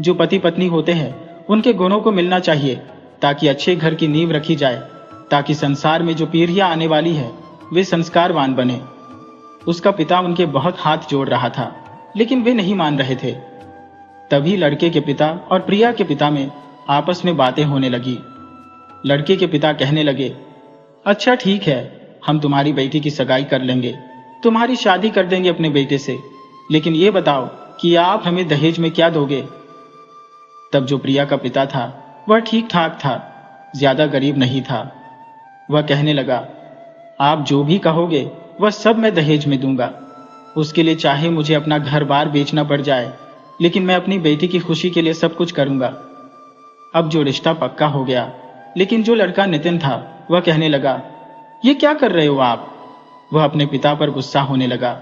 जो पति पत्नी होते हैं उनके गुणों को मिलना चाहिए ताकि अच्छे घर की नींव रखी जाए, ताकि संसार में जो पीढ़ियां आने वाली है वे संस्कारवान बने। उसका पिता उनके बहुत हाथ जोड़ रहा था, लेकिन वे नहीं मान रहे थे। तभी लड़के के पिता और प्रिया के पिता में आपस में बातें होने लगी। लड़के के पिता कहने लगे, अच्छा ठीक है, हम तुम्हारी बेटी की सगाई कर लेंगे, तुम्हारी शादी कर देंगे अपने बेटे से, लेकिन ये बताओ कि आप हमें दहेज में क्या दोगे। तब जो प्रिया का पिता था वह ठीक ठाक था, ज्यादा गरीब नहीं था। वह कहने लगा, आप जो भी कहोगे वह सब मैं दहेज में दूंगा, उसके लिए चाहे मुझे अपना घर बार बेचना पड़ जाए, लेकिन मैं अपनी बेटी की खुशी के लिए सब कुछ करूंगा। अब जो रिश्ता पक्का हो गया, लेकिन जो लड़का नितिन था वह कहने लगा, ये क्या कर रहे हो आप। वह अपने पिता पर गुस्सा होने लगा,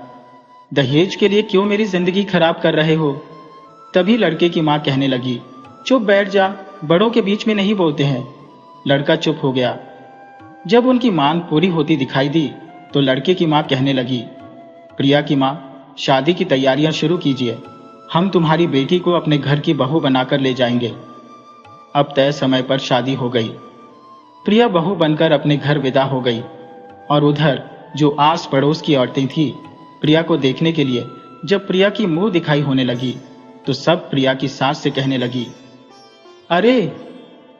दहेज के लिए क्यों मेरी जिंदगी खराब कर रहे हो। तभी लड़के की माँ कहने लगी, चुप बैठ जा, बड़ों के बीच में नहीं बोलते हैं। लड़का चुप हो गया। जब उनकी मांग पूरी होती दिखाई दी तो लड़के की माँ कहने लगी, प्रिया की माँ शादी की तैयारियां शुरू कीजिए, हम तुम्हारी बेटी को अपने घर की बहू बनाकर ले जाएंगे। अब तय समय पर शादी हो गई। प्रिया बहू बनकर अपने घर विदा हो गई और उधर जो आस पड़ोस की औरतें थी प्रिया को देखने के लिए जब प्रिया की मुंह दिखाई होने लगी तो सब प्रिया की सास से कहने लगी, अरे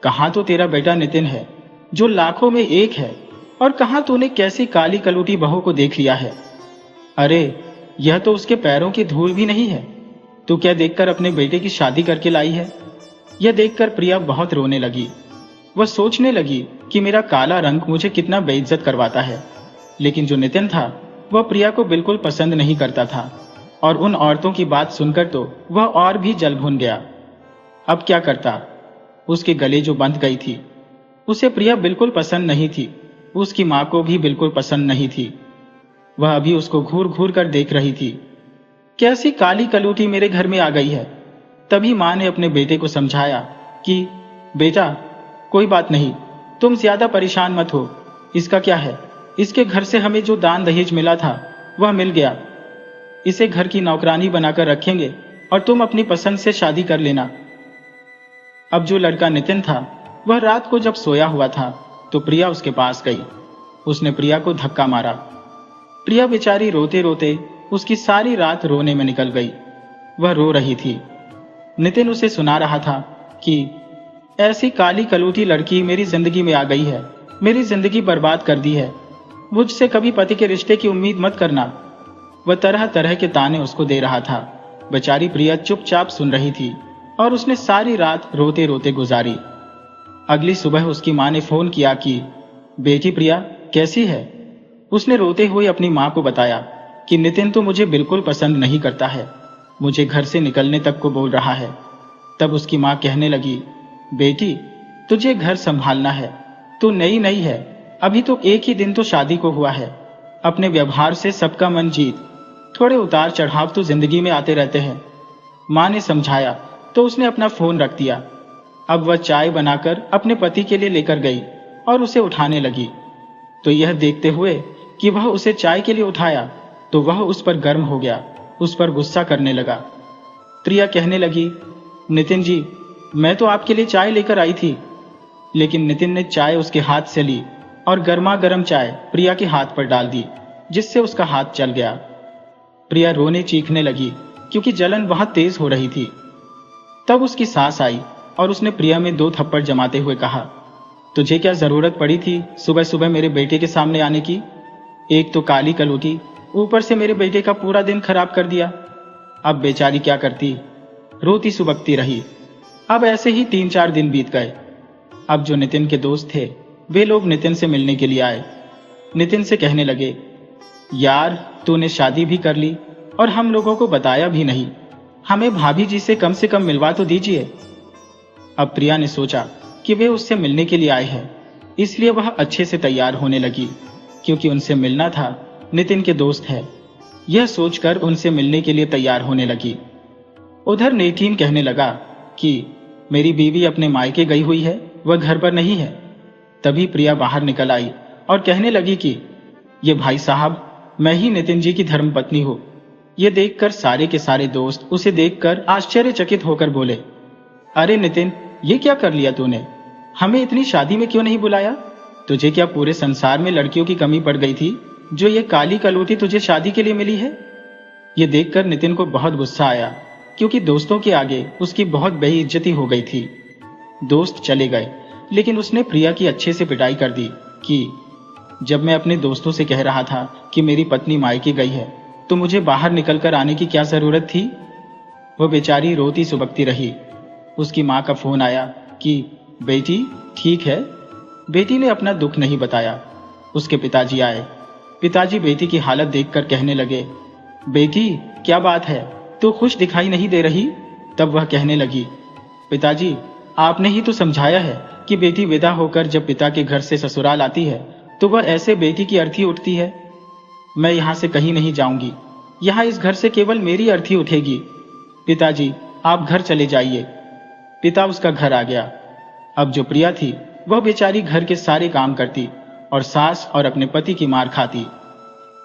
कहाँ तो तेरा बेटा नितिन है जो लाखों में एक है, और कहाँ तूने कैसी काली कलूटी बहू को देख लिया है। अरे यह तो उसके पैरों की धूल भी नहीं है, तू क्या देखकर अपने बेटे की शादी करके लाई है। यह देखकर प्रिया बहुत रोने लगी। वह सोचने लगी कि मेरा काला रंग मुझे कितना बेइज्जत करवाता है, लेकिन जो नितिन था वह प्रिया को बिल्कुल पसंद नहीं करता था, और उन औरतों की बात सुनकर तो वह और भी जल भुन गया। अब क्या करता। उसके गले जो बंध गई थी उसे प्रिया बिल्कुल पसंद नहीं थी, उसकी माँ को भी बिल्कुल पसंद नहीं थी। वह अभी उसको घूर घूर कर देख रही थी, कैसी काली कलूटी मेरे घर में आ गई है। तभी माँ ने अपने बेटे को समझाया कि बेटा कोई बात नहीं, तुम ज्यादा परेशान मत हो, इसका क्या है, इसके घर से हमें जो दान दहेज मिला था वह मिल गया, इसे घर की नौकरानी बनाकर रखेंगे और तुम अपनी पसंद से शादी कर लेना। अब जो लड़का नितिन था वह रात को जब सोया हुआ था तो प्रिया उसके पास गई। उसने प्रिया को धक्का मारा। प्रिया बेचारी रोते रोते उसकी सारी रात रोने में निकल गई। वह रो रही थी। नितिन उसे सुना रहा था कि ऐसी काली कलूटी लड़की मेरी जिंदगी में आ गई है, मेरी जिंदगी बर्बाद कर दी है, मुझसे कभी पति के रिश्ते की उम्मीद मत करना। वह तरह तरह के ताने उसको दे रहा था। बेचारी प्रिया चुपचाप सुन रही थी। और उसने सारी रात रोते रोते गुजारी। अगली सुबह उसकी माँ ने फोन किया कि बेटी प्रिया कैसी है। उसने रोते हुए अपनी माँ को बताया कि नितिन तो मुझे बिल्कुल पसंद नहीं करता है, मुझे घर से निकलने तक को बोल रहा है। तब उसकी माँ कहने लगी, बेटी तुझे घर संभालना है, तू नई नई है, अभी तो एक ही दिन तो शादी को हुआ है, अपने व्यवहार से सबका मन जीत, थोड़े उतार चढ़ाव तो जिंदगी में आते रहते हैं। माँ ने समझाया तो उसने अपना फोन रख दिया। अब वह चाय बनाकर अपने पति के लिए लेकर गई और उसे उठाने लगी, तो यह देखते हुए कि वह उसे चाय के लिए उठाया तो वह उस पर गर्म हो गया, उस पर गुस्सा करने लगा। प्रिया कहने लगी, नितिन जी मैं तो आपके लिए चाय लेकर आई थी। लेकिन नितिन ने चाय उसके हाथ से ली और गर्मा गर्म चाय प्रिया के हाथ पर डाल दी, जिससे उसका हाथ जल गया। प्रिया रोने चीखने लगी क्योंकि जलन बहुत तेज हो रही थी। तब उसकी सास आई और उसने प्रिया में 2 थप्पड़ जमाते हुए कहा, तुझे क्या जरूरत पड़ी थी सुबह सुबह मेरे बेटे के सामने आने की। एक तो काली कलौटी, ऊपर से मेरे बेटे का पूरा दिन खराब कर दिया। अब बेचारी क्या करती, रोती सुबकती रही। अब ऐसे ही 3-4 दिन बीत गए। अब जो नितिन के दोस्त थे वे लोग नितिन से मिलने के लिए आए। नितिन से कहने लगे, यार तूने शादी भी कर ली और हम लोगों को बताया भी नहीं, हमें भाभी जी से कम मिलवा तो दीजिए। अब प्रिया ने सोचा कि वे उससे मिलने के लिए आए हैं, इसलिए वह अच्छे से तैयार होने लगी, क्योंकि उनसे मिलना था, नितिन के दोस्त है। यह सोचकर उनसे मिलने के लिए तैयार होने लगी। उधर नेटीन कहने लगा कि मेरी बीवी अपने मायके गई हुई है, वह घर पर नहीं है। तभी प्रिया बाहर निकल आई और कहने लगी कि ये भाई साहब, मैं ही नितिन जी की धर्मपत्नी हूँ। ये देखकर सारे के सारे दोस्त उसे देखकर आश्चर्यचकित होकर बोले, अरे नितिन ये क्या कर लिया तूने, हमें इतनी शादी में क्यों नहीं बुलाया। तुझे क्या पूरे संसार में लड़कियों की कमी पड़ गई थी जो ये काली कलौटी तुझे शादी के लिए मिली है। ये देखकर नितिन को बहुत गुस्सा आया, क्योंकि दोस्तों के आगे उसकी बहुत बेइज्जती हो गई थी। दोस्त चले गए, लेकिन उसने प्रिया की अच्छे से पिटाई कर दी कि जब मैं अपने दोस्तों से कह रहा था कि मेरी पत्नी मायके गई है तो मुझे बाहर निकलकर आने की क्या जरूरत थी। वह बेचारी रोती सुबकती रही। उसकी माँ का फोन आया कि बेटी ठीक है। बेटी ने अपना दुख नहीं बताया। उसके पिताजी आए। पिताजी बेटी की हालत देखकर कहने लगे, बेटी क्या बात है, तू खुश दिखाई नहीं दे रही। तब वह कहने लगी, पिताजी आपने ही तो समझाया है कि बेटी विदा होकर जब पिता के घर से ससुराल आती है तो वह ऐसे बेटी की अर्थी उठती है। मैं यहाँ से कहीं नहीं जाऊंगी, यहाँ इस घर से केवल मेरी अर्थी उठेगी। पिताजी आप घर चले जाइए। पिता उसका घर आ गया। अब जो प्रिया थी वह बेचारी घर के सारे काम करती और सास और अपने पति की मार खाती।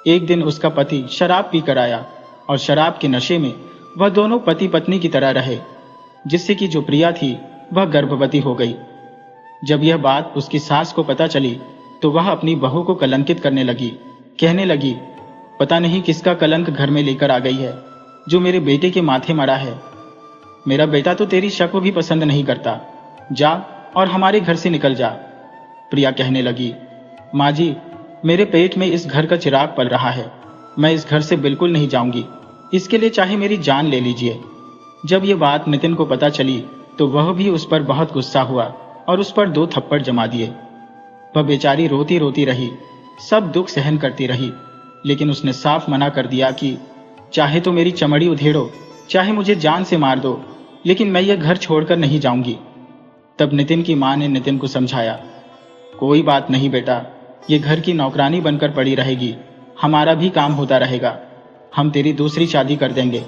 एक दिन उसका पति शराब पीकर आया और शराब के नशे में वह दोनों पति पत्नी की तरह रहे, जिससे कि जो प्रिया थी वह गर्भवती हो गई। जब यह बात उसकी सास को पता चली तो वह अपनी बहू को कलंकित करने लगी, कहने लगी, पता नहीं किसका कलंक घर में लेकर आ गई है जो मेरे बेटे के माथे मरा है। मेरा बेटा तो तेरी शक्ल भी पसंद नहीं करता, जा और हमारे घर से निकल जा। प्रिया कहने लगी, माँ जी मेरे पेट में इस घर का चिराग पल रहा है, मैं इस घर से बिल्कुल नहीं जाऊंगी, इसके लिए चाहे मेरी जान ले लीजिए। जब ये बात नितिन को पता चली तो वह भी उस पर बहुत गुस्सा हुआ और उस पर 2 थप्पड़ जमा दिए। वह बेचारी रोती रोती रही, सब दुख सहन करती रही, लेकिन उसने साफ मना कर दिया कि चाहे तो मेरी चमड़ी उधेड़ो, चाहे मुझे जान से मार दो, लेकिन मैं यह घर छोड़कर नहीं जाऊंगी। तब नितिन की मां ने नितिन को समझाया, कोई बात नहीं बेटा, ये घर की नौकरानी बनकर पड़ी रहेगी, हमारा भी काम होता रहेगा, हम तेरी दूसरी शादी कर देंगे।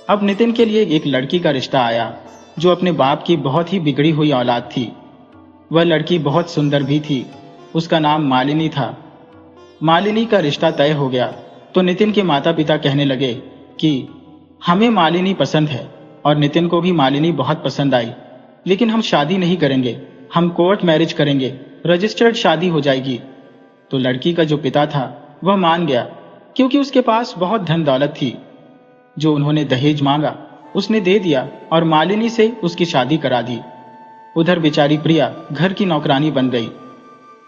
अब नितिन के लिए एक लड़की का रिश्ता आया जो अपने बाप की बहुत ही बिगड़ी हुई औलाद थी। वह लड़की बहुत सुंदर भी थी, उसका नाम मालिनी था। मालिनी का रिश्ता तय हो गया तो नितिन के माता पिता कहने लगे कि हमें मालिनी पसंद है और नितिन को भी मालिनी बहुत पसंद आई, लेकिन हम शादी नहीं करेंगे, हम कोर्ट मैरिज करेंगे, रजिस्टर्ड शादी हो जाएगी। तो लड़की का जो पिता था वह मान गया, क्योंकि उसके पास बहुत धन दौलत थी। जो उन्होंने दहेज मांगा उसने दे दिया और मालिनी से उसकी शादी करा दी। उधर बेचारी प्रिया घर की नौकरानी बन गई।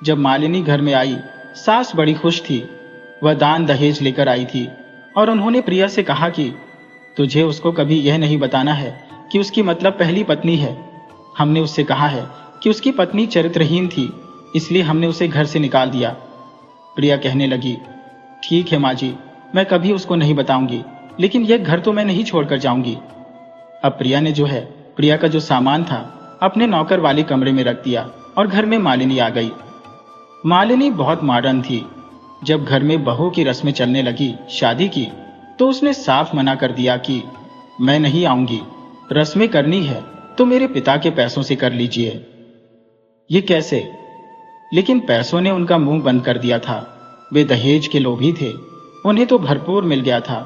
जब मालिनी घर में आई, सास बड़ी खुश थी। वह दान दहेज लेकर आई थी और उन्होंने प्रिया से कहा कि तुझे उसको कभी यह नहीं बताना है कि उसकी मतलब पहली पत्नी है। हमने उससे कहा है कि उसकी पत्नी चरित्रहीन थी, इसलिए हमने उसे घर से निकाल दिया। प्रिया कहने लगी, ठीक है माँ जी, मैं कभी उसको नहीं बताऊंगी, लेकिन यह घर तो मैं नहीं छोड़कर जाऊंगी। अब प्रिया ने प्रिया का जो सामान था अपने नौकर वाले कमरे में रख दिया और घर में मालिनी आ गई। मालिनी बहुत मॉडर्न थी। जब घर में बहू की रस्में चलने लगी शादी की, तो उसने साफ मना कर दिया कि मैं नहीं आऊंगी, रस्में करनी है तो मेरे पिता के पैसों से कर लीजिए। ये कैसे? लेकिन पैसों ने उनका मुंह बंद कर दिया था। वे दहेज के लोभी थे, उन्हें तो भरपूर मिल गया था।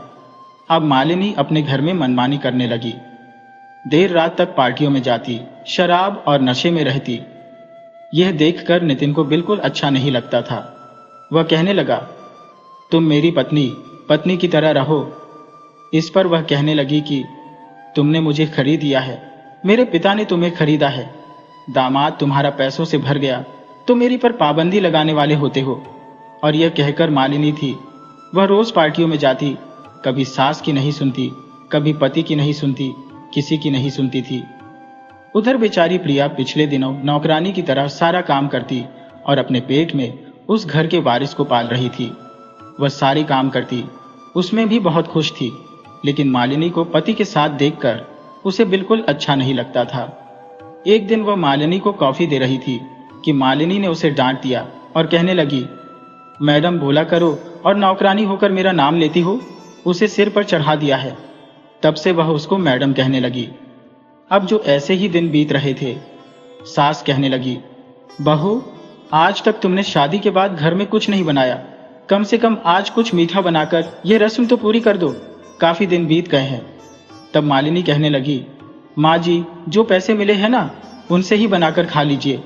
अब मालिनी अपने घर में मनमानी करने लगी। देर रात तक पार्टियों में जाती, शराब और नशे में रहती। यह देखकर नितिन को बिल्कुल अच्छा नहीं लगता था। वह कहने लगा, तुम मेरी पत्नी की तरह रहो। इस पर वह कहने लगी कि तुमने मुझे खरीद लिया है, मेरे पिता ने तुम्हें खरीदा है। दामाद तुम्हारा पैसों से भर गया तो मेरी पर पाबंदी लगाने वाले होते हो। और यह कहकर मालिनी थी, वह रोज पार्टियों में जाती, कभी सास की नहीं सुनती, कभी पति की नहीं सुनती, किसी की नहीं सुनती थी। उधर बेचारी प्रिया पिछले दिनों नौकरानी की तरह सारा काम करती और अपने पेट में उस घर के वारिस को पाल रही थी। वह सारे काम करती, उसमें भी बहुत खुश थी, लेकिन मालिनी को पति के साथ देखकर उसे बिल्कुल अच्छा नहीं लगता था। एक दिन वह मालिनी को कॉफी दे रही थी कि मालिनी ने उसे डांट दिया और कहने लगी, मैडम बोला करो और नौकरानी होकर मेरा नाम लेती हो। उसे सिर पर चढ़ा दिया है। तब से वह उसको मैडम कहने लगी। अब जो ऐसे ही दिन बीत रहे थे, सास कहने लगी, बहू, आज तक तुमने शादी के बाद घर में कुछ नहीं बनाया, कम से कम आज कुछ मीठा बनाकर यह रस्म तो पूरी कर दो, काफी दिन बीत गए हैं। तब मालिनी कहने लगी, माँ जी, जो पैसे मिले हैं ना, उनसे ही बनाकर खा लीजिए,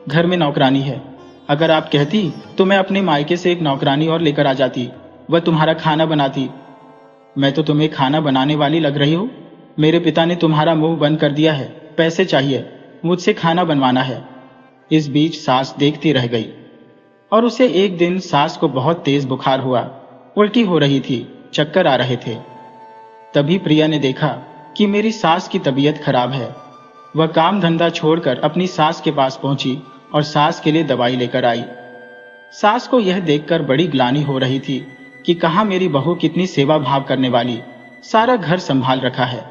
घर में नौकरानी है। अगर आप कहती तो मैं अपने मायके से एक नौकरानी और लेकर आ जाती, वह तुम्हारा खाना बनाती। मैं तो तुम्हें खाना बनाने वाली लग रही हूँ? मेरे पिता ने तुम्हारा मुंह बंद कर दिया है, पैसे चाहिए, मुझसे खाना बनवाना है। इस बीच सास देखती रह गई और उसे एक दिन सास को बहुत तेज बुखार हुआ, उल्टी हो रही थी, चक्कर आ रहे थे। तभी प्रिया ने देखा कि मेरी सास की तबीयत खराब है। वह काम धंधा छोड़कर अपनी सास के पास पहुंची और सास के लिए दवाई लेकर आई। सास को यह देखकर बड़ी ग्लानि हो रही थी कि कहाँ मेरी बहू कितनी सेवा भाव करने वाली, सारा घर संभाल रखा है,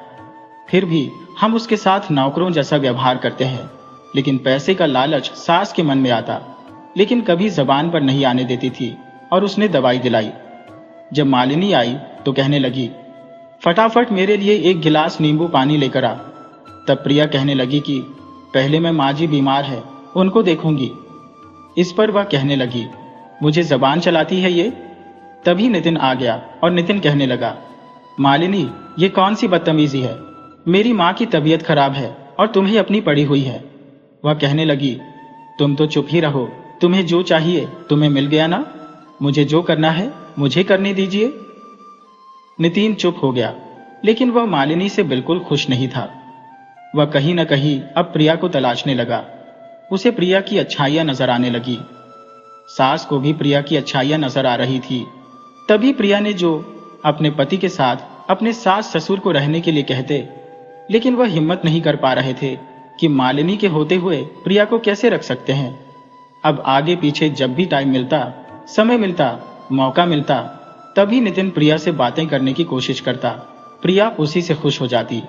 फिर भी हम उसके साथ नौकरों जैसा व्यवहार करते हैं। लेकिन पैसे का लालच सास के मन में आता, लेकिन कभी जबान पर नहीं आने देती थी और उसने दवाई दिलाई। जब मालिनी आई तो कहने लगी, फटाफट मेरे लिए एक गिलास नींबू पानी लेकर आ। तब प्रिया कहने लगी कि पहले मैं माँ जी बीमार है, उनको देखूंगी। इस पर वह कहने लगी, मुझे जबान चलाती है ये। तभी नितिन आ गया और नितिन कहने लगा, मालिनी, ये कौन सी बदतमीजी है? मेरी माँ की तबीयत खराब है और तुम्हें अपनी पड़ी हुई है। वह कहने लगी, तुम तो चुप ही रहो, तुम्हें जो चाहिए तुम्हें मिल गया ना, मुझे जो करना है मुझे करने दीजिए। नितिन चुप हो गया, लेकिन वह मालिनी से बिल्कुल खुश नहीं था। वह कहीं न कहीं अब प्रिया को तलाशने लगा। उसे प्रिया की अच्छाइयां नजर आने लगी। सास को भी प्रिया की अच्छाइयां नजर आ रही थी। तभी प्रिया ने जो अपने पति के साथ अपने सास ससुर को रहने के लिए कहते, लेकिन वह हिम्मत नहीं कर पा रहे थे कि मालिनी के होते हुए प्रिया को कैसे रख सकते हैं। अब आगे पीछे जब भी टाइम मिलता, समय मिलता, मौका मिलता, तभी नितिन प्रिया से बातें करने की कोशिश करता। प्रिया उसी से खुश हो जाती।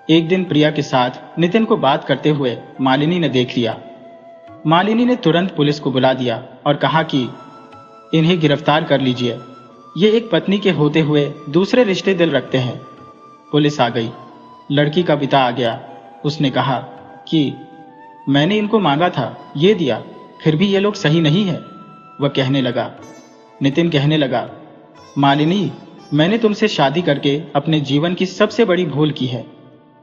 एक दिन प्रिया के साथ नितिन को बात करते हुए मालिनी ने देख लिया। मालिनी ने तुरंत पुलिस को बुला दिया और कहा कि इन्हें गिरफ्तार कर लीजिए, ये एक पत्नी के होते हुए दूसरे रिश्ते दिल रखते हैं। पुलिस आ गई। लड़की का पिता आ गया। उसने कहा कि मैंने इनको मांगा था, ये दिया, फिर भी ये लोग सही नहीं है। वह कहने लगा, नितिन कहने लगा, मालिनी, मैंने तुमसे शादी करके अपने जीवन की सबसे बड़ी भूल की है।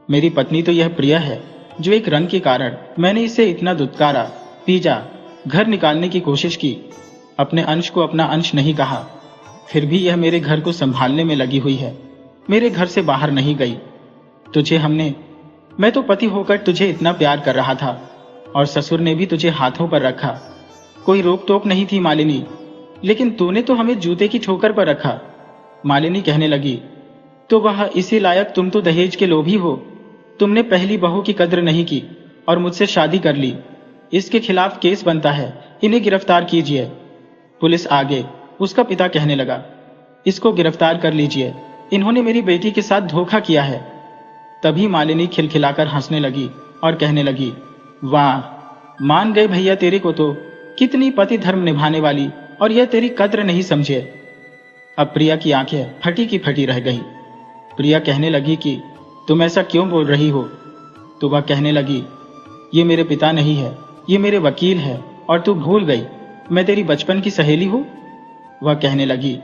मेरी पत्नी तो यह प्रिया है, जो एक रंग के कारण मैंने इसे इतना दुत्कारा, पीजा, घर निकालने की कोशिश की, अपने अंश को अपना अंश नहीं कहा, फिर भी यह मेरे घर को संभालने में लगी हुई है, मेरे घर से बाहर नहीं गई। मैं तो पति होकर तुझे इतना प्यार कर रहा था और ससुर ने भी तुझे हाथों पर रखा, कोई रोक टोक नहीं थी मालिनी, लेकिन तूने तो हमें जूते की ठोकर पर रखा। मालिनी कहने लगी, तो वह इसी लायक तुम तो दहेज के लोभी हो। तुमने पहली बहू की कद्र नहीं की और मुझसे शादी कर ली। इसके खिलाफ केस बनता है, इन्हें गिरफ्तार कीजिए। पुलिस आगे उसका पिता कहने लगा, इसको गिरफ्तार कर लीजिए, इन्होंने मेरी बेटी के साथ धोखा किया है। तभी मालिनी खिलखिलाकर हंसने लगी और कहने लगी, वाह, मान गए भैया तेरे को तो, कितनी पति धर्म निभाने वाली, और यह तेरी कद्र नहीं समझे। अब प्रिया की आंखें फटी की फटी रह गई। प्रिया कहने लगी कि तुम ऐसा क्यों बोल रही हो? तो वह कहने लगी, ये मेरे पिता नहीं है, ये मेरे वकील है, और तू भूल गई मैं तेरी बचपन की सहेली हूं। वह कहने लगी,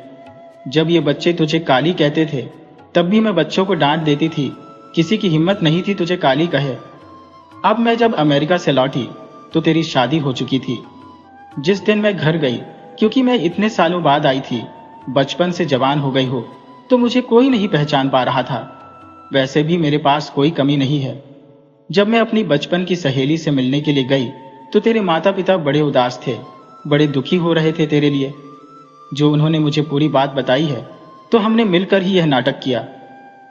जब ये बच्चे तुझे काली कहते थे तब भी मैं बच्चों को डांट देती थी, किसी की हिम्मत नहीं थी तुझे काली कहे। अब मैं जब अमेरिका से लौटी तो तेरी शादी हो चुकी थी। जिस दिन मैं घर गई, क्योंकि मैं इतने सालों बाद आई थी, बचपन से जवान हो गई हो, तो मुझे कोई नहीं पहचान पा रहा था। वैसे भी मेरे पास कोई कमी नहीं है। जब मैं अपनी बचपन की सहेली से मिलने के लिए गई तो तेरे माता पिता बड़े उदास थे, बड़े दुखी हो रहे थे तेरे लिए। जो उन्होंने मुझे पूरी बात बताई है तो हमने मिलकर ही यह नाटक किया।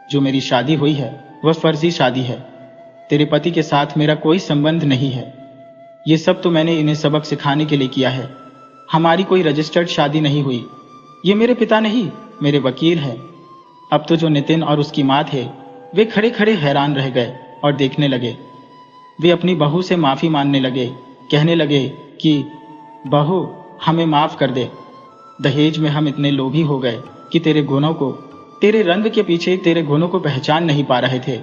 जो मेरी शादी हुई है वह फर्जी शादी है, तेरे पति के साथ मेरा कोई संबंध नहीं है। ये सब तो मैंने इन्हें सबक सिखाने के लिए किया है। हमारी कोई रजिस्टर्ड शादी नहीं हुई। ये मेरे पिता नहीं, मेरे वकील हैं। अब तो जो नितिन और उसकी माँ थे वे खड़े खड़े हैरान रह गए और देखने लगे। वे अपनी बहू से माफी मांगने लगे, कहने लगे कि बहू हमें माफ कर दे। दहेज में हम इतने लोभी हो गए कि तेरे गुणों को, तेरे रंग के पीछे तेरे गुणों को पहचान नहीं पा रहे थे।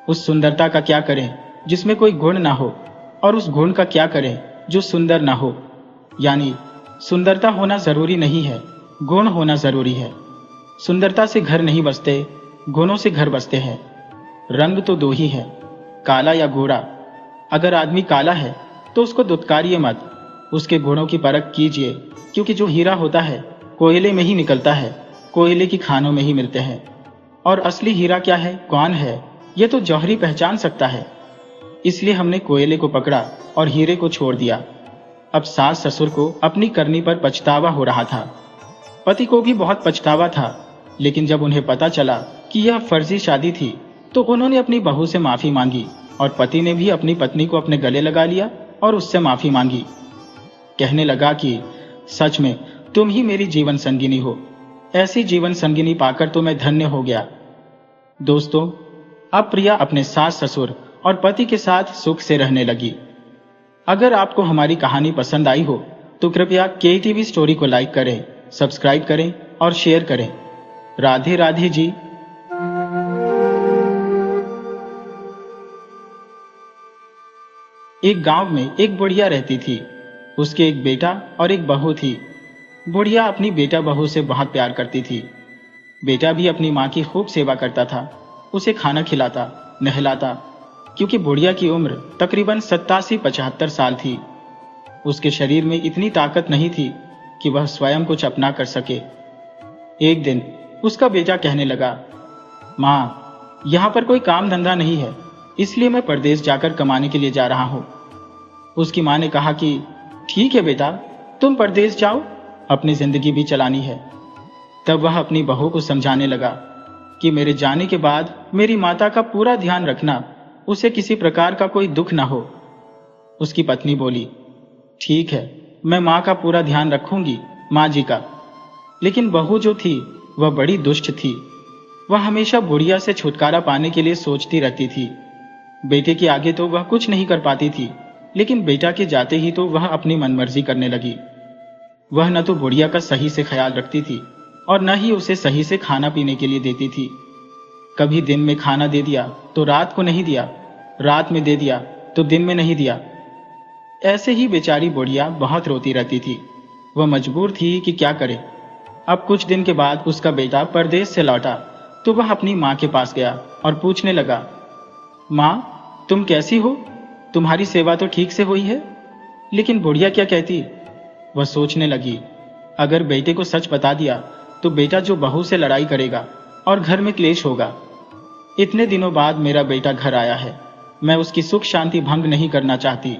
उस सुंदरता का क्या करें जिसमें कोई गुण ना हो, और उस गुण का क्या करें जो सुंदर ना हो। यानी सुंदरता होना जरूरी नहीं है, गुण होना जरूरी है। सुंदरता से घर नहीं बसते, गुणों से घर बसते हैं। रंग तो दो ही है, काला या गोरा। अगर आदमी काला है तो उसको दुत्कारिए मत, उसके गुणों की परख कीजिए, क्योंकि जो हीरा होता है कोयले में ही निकलता है, कोयले की खानों में ही मिलते हैं। और असली हीरा क्या है, कौन है, यह तो जौहरी पहचान सकता है। इसलिए हमने कोयले को पकड़ा और हीरे को छोड़ दिया। अब सास ससुर को अपनी करनी पर पछतावा हो रहा था। पति को भी बहुत पछतावा था, लेकिन जब उन्हें पता चला कि यह फर्जी शादी थी तो उन्होंने अपनी बहू से माफी मांगी, और पति ने भी अपनी पत्नी को अपने गले लगा लिया और उससे माफी मांगी। कहने लगा कि सच में तुम ही मेरी जीवन संगिनी हो। ऐसी जीवन संगिनी पाकर तो मैं धन्य हो गया। दोस्तों, अब प्रिया अपने सास ससुर और पति के साथ सुख से रहने लगी। अगर आपको हमारी कहानी पसंद आई हो तो कृपया KTV स्टोरी को लाइक करें, सब्सक्राइब करें और शेयर करें। राधे राधे जी। एक गांव में एक बुढ़िया रहती थी। उसके एक बेटा और एक बहू थी। बुढ़िया अपनी बेटा बहू से बहुत प्यार करती थी। बेटा भी अपनी माँ की खूब सेवा करता था, उसे खाना खिलाता, नहलाता, क्योंकि बुढ़िया की उम्र तकरीबन 87-75 साल थी। उसके शरीर में इतनी ताकत नहीं थी कि वह स्वयं कुछ अपना कर सके। एक दिन उसका बेटा कहने लगा, माँ, यहाँ पर कोई काम धंधा नहीं है, इसलिए मैं परदेश जाकर कमाने के लिए जा रहा हूँ। उसकी माँ ने कहा कि ठीक है बेटा, तुम परदेश जाओ, अपनी जिंदगी भी चलानी है। तब वह अपनी बहू को समझाने लगा कि मेरे जाने के बाद मेरी माता का पूरा ध्यान रखना, उसे किसी प्रकार का कोई दुख ना हो। उसकी पत्नी बोली, ठीक है, मैं माँ का पूरा ध्यान रखूंगी, माँ जी का। लेकिन बहू जो थी वह बड़ी दुष्ट थी। वह हमेशा बुढ़िया से छुटकारा पाने के लिए सोचती रहती थी। बेटे के आगे तो वह कुछ नहीं कर पाती थी, लेकिन बेटा के जाते ही तो वह अपनी मनमर्जी करने लगी। वह न तो बुढ़िया का सही से ख्याल रखती थी और न ही उसे सही से खाना पीने के लिए देती थी। कभी दिन में खाना दे दिया तो रात को नहीं दिया, रात में दे दिया तो दिन में नहीं दिया। ऐसे ही बेचारी बुढ़िया बहुत रोती रहती थी। वह मजबूर थी कि क्या करे। अब कुछ दिन के बाद उसका बेटा परदेश से लौटा तो वह अपनी माँ के पास गया और पूछने लगा, माँ, तुम कैसी हो? तुम्हारी सेवा तो ठीक से हुई है। लेकिन बुढ़िया क्या कहती? वह सोचने लगी, अगर बेटे को सच बता दिया तो बेटा जो बहू से लड़ाई करेगा और घर में क्लेश होगा। इतने दिनों बाद मेरा बेटा घर आया है, मैं उसकी सुख शांति भंग नहीं करना चाहती।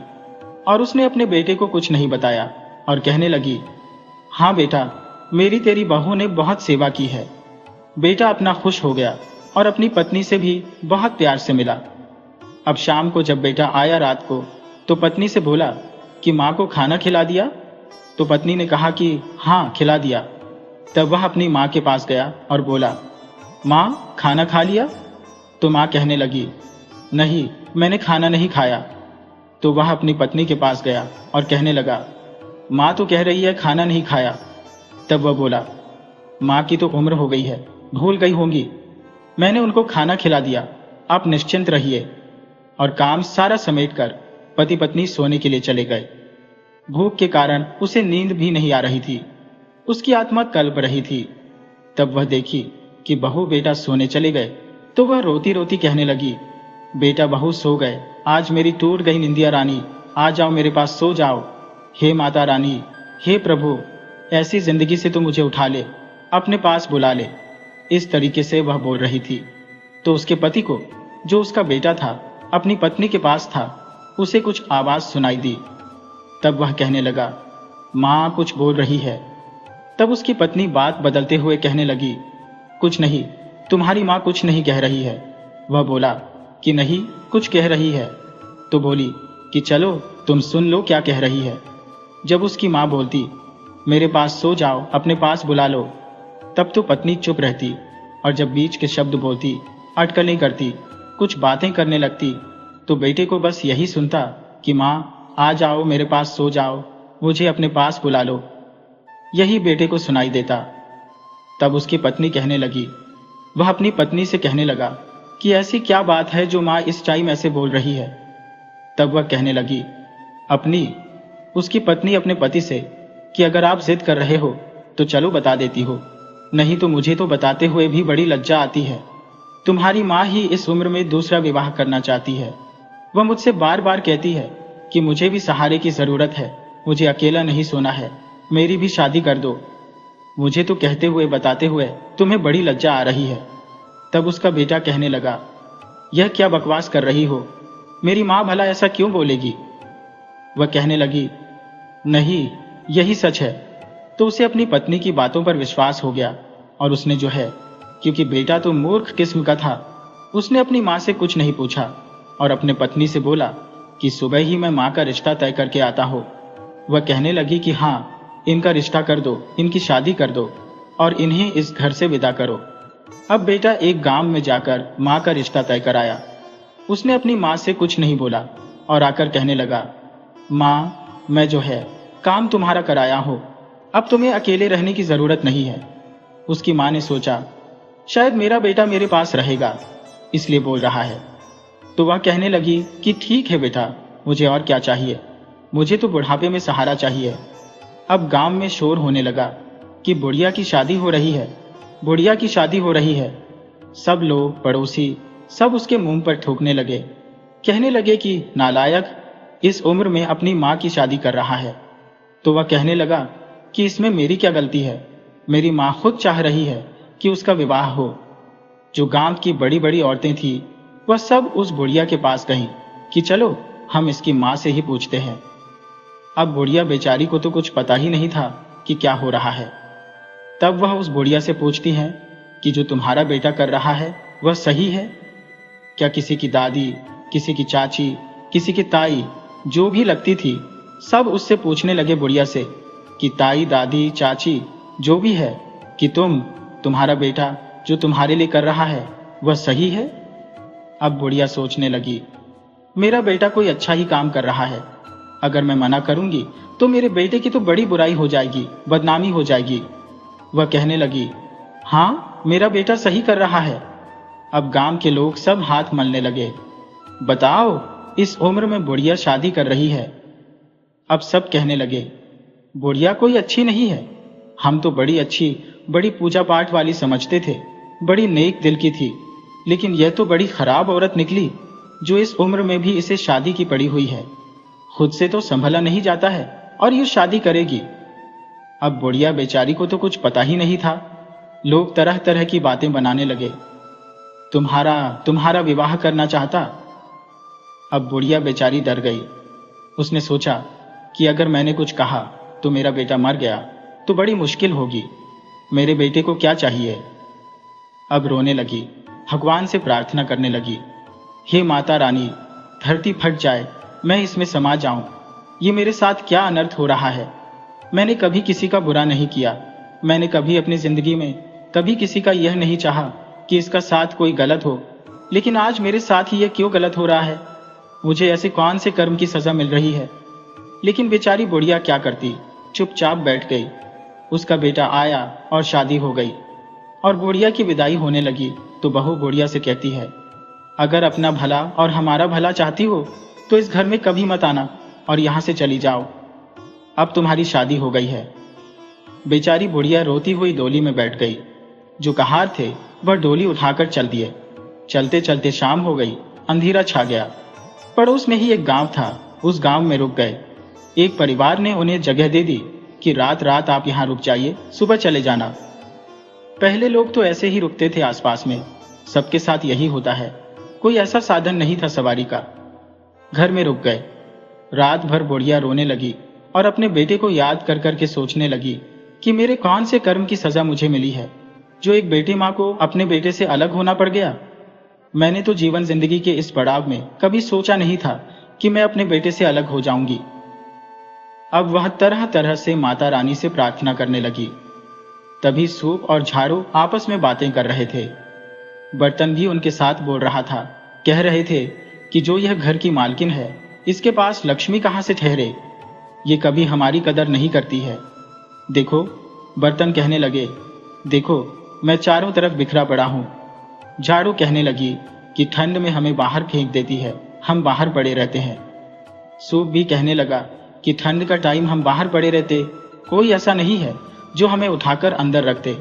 और उसने अपने बेटे को कुछ नहीं बताया और कहने लगी, हाँ बेटा, मेरी तेरी बहू ने बहुत सेवा की है। बेटा अपना खुश हो गया और अपनी पत्नी से भी बहुत प्यार से मिला। अब शाम को जब बेटा आया रात को, तो पत्नी से बोला कि माँ को खाना खिला दिया? तो पत्नी ने कहा कि हाँ, खिला दिया। तब वह अपनी माँ के पास गया और बोला, माँ, खाना खा लिया? तो माँ कहने लगी, नहीं, मैंने खाना नहीं खाया। तो वह अपनी पत्नी के पास गया और कहने लगा, माँ तो कह रही है खाना नहीं खाया। तब वह बोला, माँ की तो उम्र हो गई है, भूल गई होंगी। मैंने उनको खाना खिला दिया, आप निश्चिंत रहिए। और काम सारा समेटकर पति पत्नी सोने के लिए चले गए। भूख के कारण उसे नींद भी नहीं आ रही थी, उसकी आत्मा कल्प रही थी। तब वह देखी कि बहू बेटा सोने चले गए, तो वह रोती रोती कहने लगी, बेटा बहू सो गए, आज मेरी टूट गई निंदिया रानी, आ जाओ मेरे पास, सो जाओ। हे माता रानी, हे प्रभु, ऐसी जिंदगी से तो मुझे उठा ले, अपने पास बुला ले। इस तरीके से वह बोल रही थी। तो उसके पति को, जो उसका बेटा था, अपनी पत्नी के पास था, उसे कुछ आवाज सुनाई दी। तब वह कहने लगा, माँ कुछ बोल रही है। तब उसकी पत्नी बात बदलते हुए कहने लगी, कुछ नहीं, तुम्हारी माँ कुछ नहीं कह रही है। वह बोला कि नहीं, कुछ कह रही है। तो बोली कि चलो तुम सुन लो क्या कह रही है। जब उसकी माँ बोलती, मेरे पास सो जाओ, अपने पास बुला लो, तब तो पत्नी चुप रहती, और जब बीच के शब्द बोलती, अटकलें करती, कुछ बातें करने लगती, तो बेटे को बस यही सुनता कि माँ आ जाओ, मेरे पास सो जाओ, मुझे अपने पास बुला लो। यही बेटे को सुनाई देता। तब उसकी पत्नी कहने लगी, वह अपनी पत्नी से कहने लगा कि ऐसी क्या बात है जो माँ इस टाइम ऐसे बोल रही है। तब वह कहने लगी, उसकी पत्नी अपने पति से कि अगर आप जिद कर रहे हो तो चलो बता देती हो, नहीं तो मुझे तो बताते हुए भी बड़ी लज्जा आती है। तुम्हारी माँ ही इस उम्र में दूसरा विवाह करना चाहती है। वह मुझसे बार बार कहती है कि मुझे भी सहारे की जरूरत है, मुझे अकेला नहीं सोना है, मेरी भी शादी कर दो। मुझे तो कहते हुए बताते हुए तुम्हें बड़ी लज्जा आ रही है। तब उसका बेटा कहने लगा, यह क्या बकवास कर रही हो, मेरी माँ भला ऐसा क्यों बोलेगी। वह कहने लगी, नहीं, यही सच है। तो उसे अपनी पत्नी की बातों पर विश्वास हो गया, और उसने जो है, क्योंकि बेटा तो मूर्ख किस्म का था, उसने अपनी माँ से कुछ नहीं पूछा और अपने पत्नी से बोला कि सुबह ही मैं माँ का रिश्ता तय करके आता हूँ। वह कहने लगी कि हाँ, इनका रिश्ता कर दो, इनकी शादी कर दो और इन्हें इस घर से विदा करो। अब बेटा एक गांव में जाकर माँ का रिश्ता तय कराया। उसने अपनी माँ से कुछ नहीं बोला और आकर कहने लगा, माँ, मैं जो है काम तुम्हारा कराया हूँ, अब तुम्हें अकेले रहने की जरूरत नहीं है। उसकी माँ ने सोचा, शायद मेरा बेटा मेरे पास रहेगा, इसलिए बोल रहा है। तो वह कहने लगी कि ठीक है बेटा, मुझे और क्या चाहिए, मुझे तो बुढ़ापे में सहारा चाहिए। अब गांव में शोर होने लगा कि बुढ़िया की शादी हो रही है, बुढ़िया की शादी हो रही है। सब लोग, पड़ोसी, सब उसके मुंह पर थूकने लगे, कहने लगे कि नालायक, इस उम्र में अपनी माँ की शादी कर रहा है। तो वह कहने लगा कि इसमें मेरी क्या गलती है, मेरी माँ खुद चाह रही है कि उसका विवाह हो। जो गांव की बड़ी बड़ी औरतें थी, वह सब उस बुढ़िया के पास गईं कि चलो हम इसकी माँ से ही पूछते हैं। अब बुढ़िया बेचारी को तो कुछ पता ही नहीं था कि क्या हो रहा है। तब वह उस बुढ़िया से पूछती हैं कि जो तुम्हारा बेटा कर रहा है वह सही है क्या। किसी की दादी, किसी की चाची, किसी की ताई, जो भी लगती थी, सब उससे पूछने लगे बुढ़िया से कि ताई, दादी, चाची, जो भी है, कि तुम्हारा बेटा जो तुम्हारे लिए कर रहा है वह सही है। अब बुढ़िया सोचने लगी, मेरा बेटा कोई अच्छा ही काम कर रहा है, अगर मैं मना करूंगी तो मेरे बेटे की तो बड़ी बुराई हो जाएगी, बदनामी हो जाएगी। वह कहने लगी, हाँ, मेरा बेटा सही कर रहा है। अब गांव के लोग सब हाथ मलने लगे, बताओ, इस उम्र में बुढ़िया शादी कर रही है। अब सब कहने लगे, बुढ़िया कोई अच्छी नहीं है, हम तो बड़ी अच्छी, बड़ी पूजा पाठ वाली समझते थे, बड़ी नेक दिल की थी, लेकिन यह तो बड़ी खराब औरत निकली जो इस उम्र में भी इसे शादी की पड़ी हुई है। खुद से तो संभला नहीं जाता है और ये शादी करेगी। अब बुढ़िया बेचारी को तो कुछ पता ही नहीं था। लोग तरह तरह की बातें बनाने लगे, तुम्हारा विवाह करना चाहता। अब बुढ़िया बेचारी डर गई। उसने सोचा कि अगर मैंने कुछ कहा तो मेरा बेटा मर गया तो बड़ी मुश्किल होगी, मेरे बेटे को क्या चाहिए। अब रोने लगी, भगवान से प्रार्थना करने लगी, हे माता रानी, धरती फट जाए, मैं इसमें समा जाऊं। ये मेरे साथ क्या अनर्थ हो रहा है। मैंने कभी किसी का बुरा नहीं किया। मैंने कभी अपनी जिंदगी में कभी किसी का यह नहीं चाहा कि इसका साथ कोई गलत हो, लेकिन आज मेरे साथ ही यह क्यों गलत हो रहा है। मुझे ऐसे कौन से कर्म की सजा मिल रही है। लेकिन बेचारी बुढ़िया क्या करती, चुपचाप बैठ गई। उसका बेटा आया और शादी हो गई और बुढ़िया की विदाई होने लगी तो बहू बुढ़िया से कहती है, अगर अपना भला और हमारा भला चाहती हो तो इस घर में कभी मत आना और यहां से चली जाओ। अब तुम्हारी शादी हो गई है। बेचारी बुढ़िया रोती हुई डोली में बैठ गई। जो कहार थे वह डोली उठाकर चल दिए। चलते चलते शाम हो गई, अंधेरा छा गया। पड़ोस में ही एक गांव था, उस गांव में रुक गए। एक परिवार ने उन्हें जगह दे दी कि रात रात आप यहां रुक जाइए, सुबह चले जाना। पहले लोग तो ऐसे ही रुकते थे आसपास में, सबके साथ यही होता है। कोई ऐसा साधन नहीं था सवारी का। घर में रुक गए। रात भर बुढ़िया रोने लगी और अपने बेटे को याद कर कर के सोचने लगी कि मेरे कौन से कर्म की सजा मुझे मिली है, जो एक बेटी माँ को अपने बेटे से अलग होना पड़ गया। मैंने तो जीवन जिंदगी के इस पड़ाव में कभी सोचा नहीं था कि मैं अपने बेटे से अलग हो जाऊंगी। अब वह तरह तरह से माता रानी से प्रार्थना करने लगी। तभी सूप और झाड़ू आपस में बातें कर रहे थे। बर्तन भी उनके साथ बोल रहा था। कह रहे थे कि जो यह घर की मालकिन है, इसके पास लक्ष्मी कहां से ठहरे। ये कभी हमारी कदर नहीं करती है। देखो, बर्तन कहने लगे, देखो मैं चारों तरफ बिखरा पड़ा हूं। झाड़ू कहने लगी कि ठंड में हमें बाहर फेंक देती है, हम बाहर पड़े रहते हैं। सूप भी कहने लगा कि ठंड का टाइम हम बाहर पड़े रहते, कोई ऐसा नहीं है जो हमें उठाकर अंदर रख दे।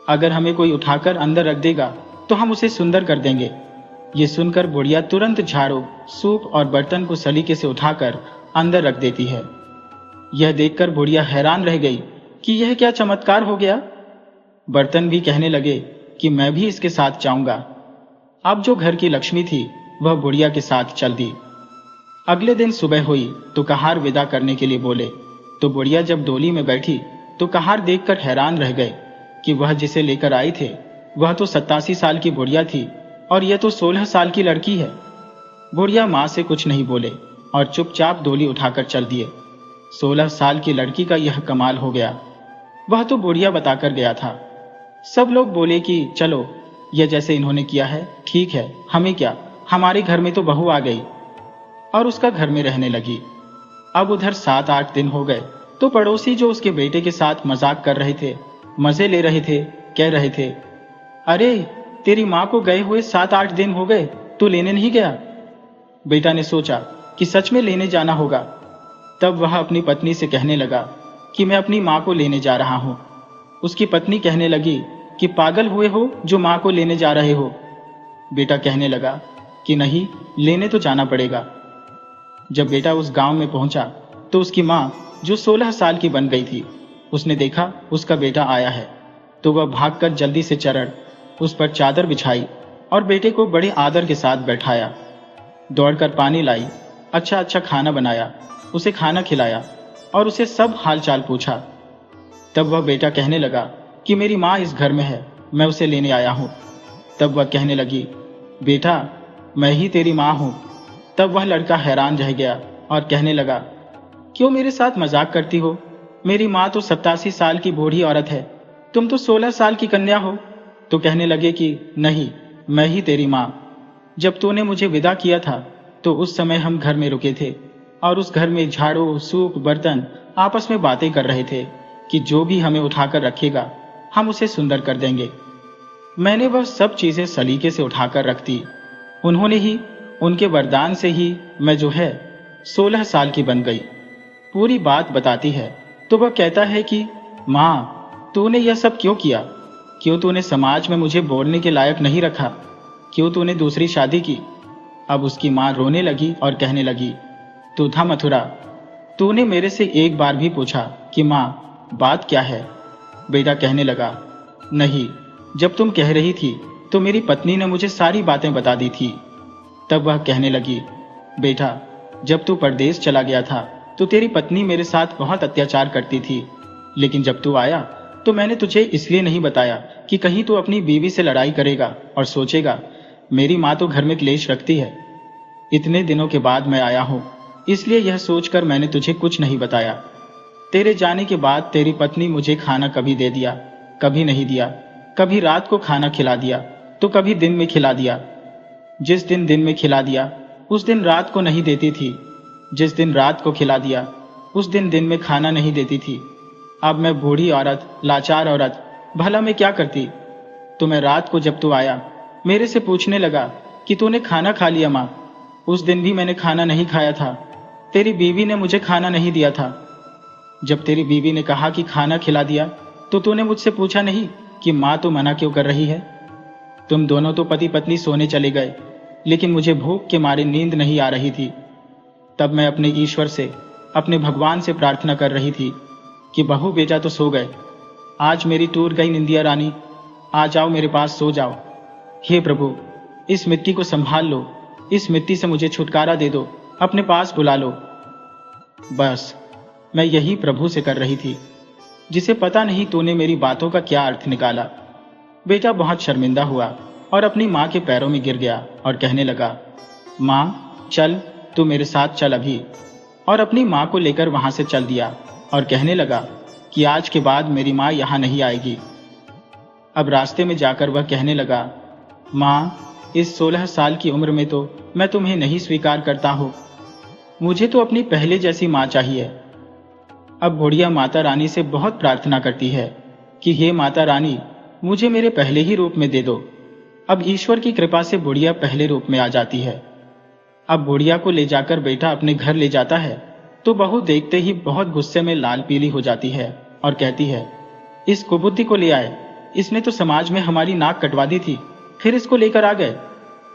अगर हमें कोई उठाकर अंदर रख देगा तो हम उसे सुंदर कर देंगे। ये सुनकर बुढ़िया तुरंत झाड़ू, सूप और बर्तन को सलीके से उठाकर अंदर रख देती है। यह देखकर बुढ़िया हैरान रह गई कि यह क्या चमत्कार हो गया। बर्तन भी कहने लगे कि मैं भी इसके साथ जाऊंगा। अब जो घर की लक्ष्मी थी वह बुढ़िया के साथ चल दी। अगले दिन सुबह हुई तो कहार विदा करने के लिए बोले, तो बुढ़िया जब डोली में बैठी तो कहार देखकर हैरान रह गए कि वह जिसे लेकर आई थे वह तो 87 साल की बुढ़िया थी और यह तो 16 साल की लड़की है। बुढ़िया माँ से कुछ नहीं बोले और चुपचाप डोली उठाकर चल दिए। 16 साल की लड़की का यह कमाल हो गया। वह तो बुढ़िया बताकर गया था। सब लोग बोले कि चलो, यह जैसे इन्होंने किया है ठीक है, हमें क्या, हमारे घर में तो बहू आ गई। और उसका घर में रहने लगी। अब उधर 7-8 दिन हो गए तो पड़ोसी जो उसके बेटे के साथ मजाक कर रहे थे, मजे ले रहे थे, कह रहे थे, अरे तेरी माँ को गए हुए 7-8 दिन हो गए, तू लेने नहीं गया। बेटा ने सोचा कि सच में लेने जाना होगा। तब वह अपनी पत्नी से कहने लगा कि मैं अपनी माँ को लेने जा रहा हूँ। उसकी पत्नी कहने लगी कि पागल हुए हो जो माँ को लेने जा रहे हो। बेटा कहने लगा कि नहीं, लेने तो जाना पड़ेगा। जब बेटा उस गांव में पहुंचा तो उसकी माँ जो 16 साल की बन गई थी, उसने देखा उसका बेटा आया है तो वह भागकर जल्दी से चढ़ उस पर चादर बिछाई और बेटे को बड़े आदर के साथ बैठाया। दौड़कर पानी लाई, अच्छा अच्छा खाना बनाया, उसे खाना खिलाया और उसे सब हाल चाल पूछा। तब वह बेटा कहने लगा कि मेरी माँ इस घर में है, मैं उसे लेने आया हूँ। तब वह कहने लगी, बेटा मैं ही तेरी माँ हूँ। तब वह लड़का हैरान रह गया और कहने लगा, क्यों मेरे साथ मजाक करती हो? मेरी माँ तो 87 साल की बूढ़ी औरत है, तुम तो 16 साल की कन्या हो। तो कहने लगे कि नहीं, मैं ही तेरी माँ। जब तूने मुझे विदा किया था तो उस समय हम घर में रुके थे और उस घर में झाड़ू, सूप, बर्तन आपस में बातें कर रहे थे कि जो भी हमें उठाकर रखेगा हम उसे सुंदर कर देंगे। मैंने वह सब चीजें सलीके से उठाकर रख दी। उन्होंने ही, उनके वरदान से ही मैं जो है 16 साल की बन गई। पूरी बात बताती है तो वह कहता है कि माँ, तूने यह सब क्यों किया? क्यों तूने समाज में मुझे बोलने के लायक नहीं रखा? क्यों तूने दूसरी शादी की? अब उसकी माँ रोने लगी और कहने लगी, तू था मथुरा, तूने मेरे से एक बार भी पूछा कि माँ बात क्या है? बेटा कहने लगा, नहीं, जब तुम कह रही थी तो मेरी पत्नी ने मुझे सारी बातें बता दी थी। तब वह कहने लगी, बेटा जब तू परदेश चला गया था तो तेरी पत्नी मेरे साथ बहुत अत्याचार करती थी, लेकिन जब तू आया तो मैंने तुझे इसलिए नहीं बताया कि कहीं तू अपनी बीवी से लड़ाई करेगा और सोचेगा मेरी माँ तो घर में क्लेश रखती है। इतने दिनों के बाद मैं आया हूँ, इसलिए यह सोचकर मैंने तुझे कुछ नहीं बताया। तेरे जाने के बाद तेरी पत्नी मुझे खाना कभी दे दिया, कभी नहीं दिया। कभी रात को खाना खिला दिया तो कभी दिन में खिला दिया। जिस दिन दिन में खिला दिया उस दिन रात को नहीं देती थी। जिस दिन रात को खिला दिया उस दिन दिन में खाना नहीं देती थी। अब मैं बूढ़ी औरत, लाचार औरत, भला मैं क्या करती? तो मैं रात को जब तू आया मेरे से पूछने लगा कि तूने खाना खा लिया माँ, उस दिन भी मैंने खाना नहीं खाया था। तेरी बीवी ने मुझे खाना नहीं दिया था। जब तेरी बीवी ने कहा कि खाना खिला दिया तो तूने मुझसे पूछा नहीं कि माँ तो मना क्यों कर रही है? तुम दोनों तो पति पत्नी सोने चले गए, लेकिन मुझे भूख के मारे नींद नहीं आ रही थी। तब मैं अपने ईश्वर से, अपने भगवान से प्रार्थना कर रही थी कि बहू बेटा तो सो गए, आज मेरी टूट गई निंदिया रानी, आ जाओ मेरे पास सो जाओ। हे प्रभु, इस मिट्टी को संभाल लो, इस मिट्टी से मुझे छुटकारा दे दो, अपने पास बुला लो। बस मैं यही प्रभु से कर रही थी, जिसे पता नहीं तूने मेरी बातों का क्या अर्थ निकाला। बेटा बहुत शर्मिंदा हुआ और अपनी माँ के पैरों में गिर गया और कहने लगा, माँ चल, तू मेरे साथ चल अभी। और अपनी माँ को लेकर वहां से चल दिया और कहने लगा कि आज के बाद मेरी माँ यहाँ नहीं आएगी। अब रास्ते में जाकर वह कहने लगा, माँ इस 16 साल की उम्र में तो मैं तुम्हें नहीं स्वीकार करता हूँ, मुझे तो अपनी पहले जैसी माँ चाहिए। अब बुढ़िया माता रानी से बहुत प्रार्थना करती है कि हे माता रानी, मुझे मेरे पहले ही रूप में दे दो। अब ईश्वर की कृपा से बुढ़िया पहले रूप में आ जाती है। अब बुढ़िया को ले जाकर बेटा अपने घर ले जाता है तो बहू देखते ही बहुत गुस्से में लाल पीली हो जाती है और कहती है, इस कुबुद्धि को ले आए, इसने तो समाज में हमारी नाक कटवा दी थी, फिर इसको लेकर आ गए।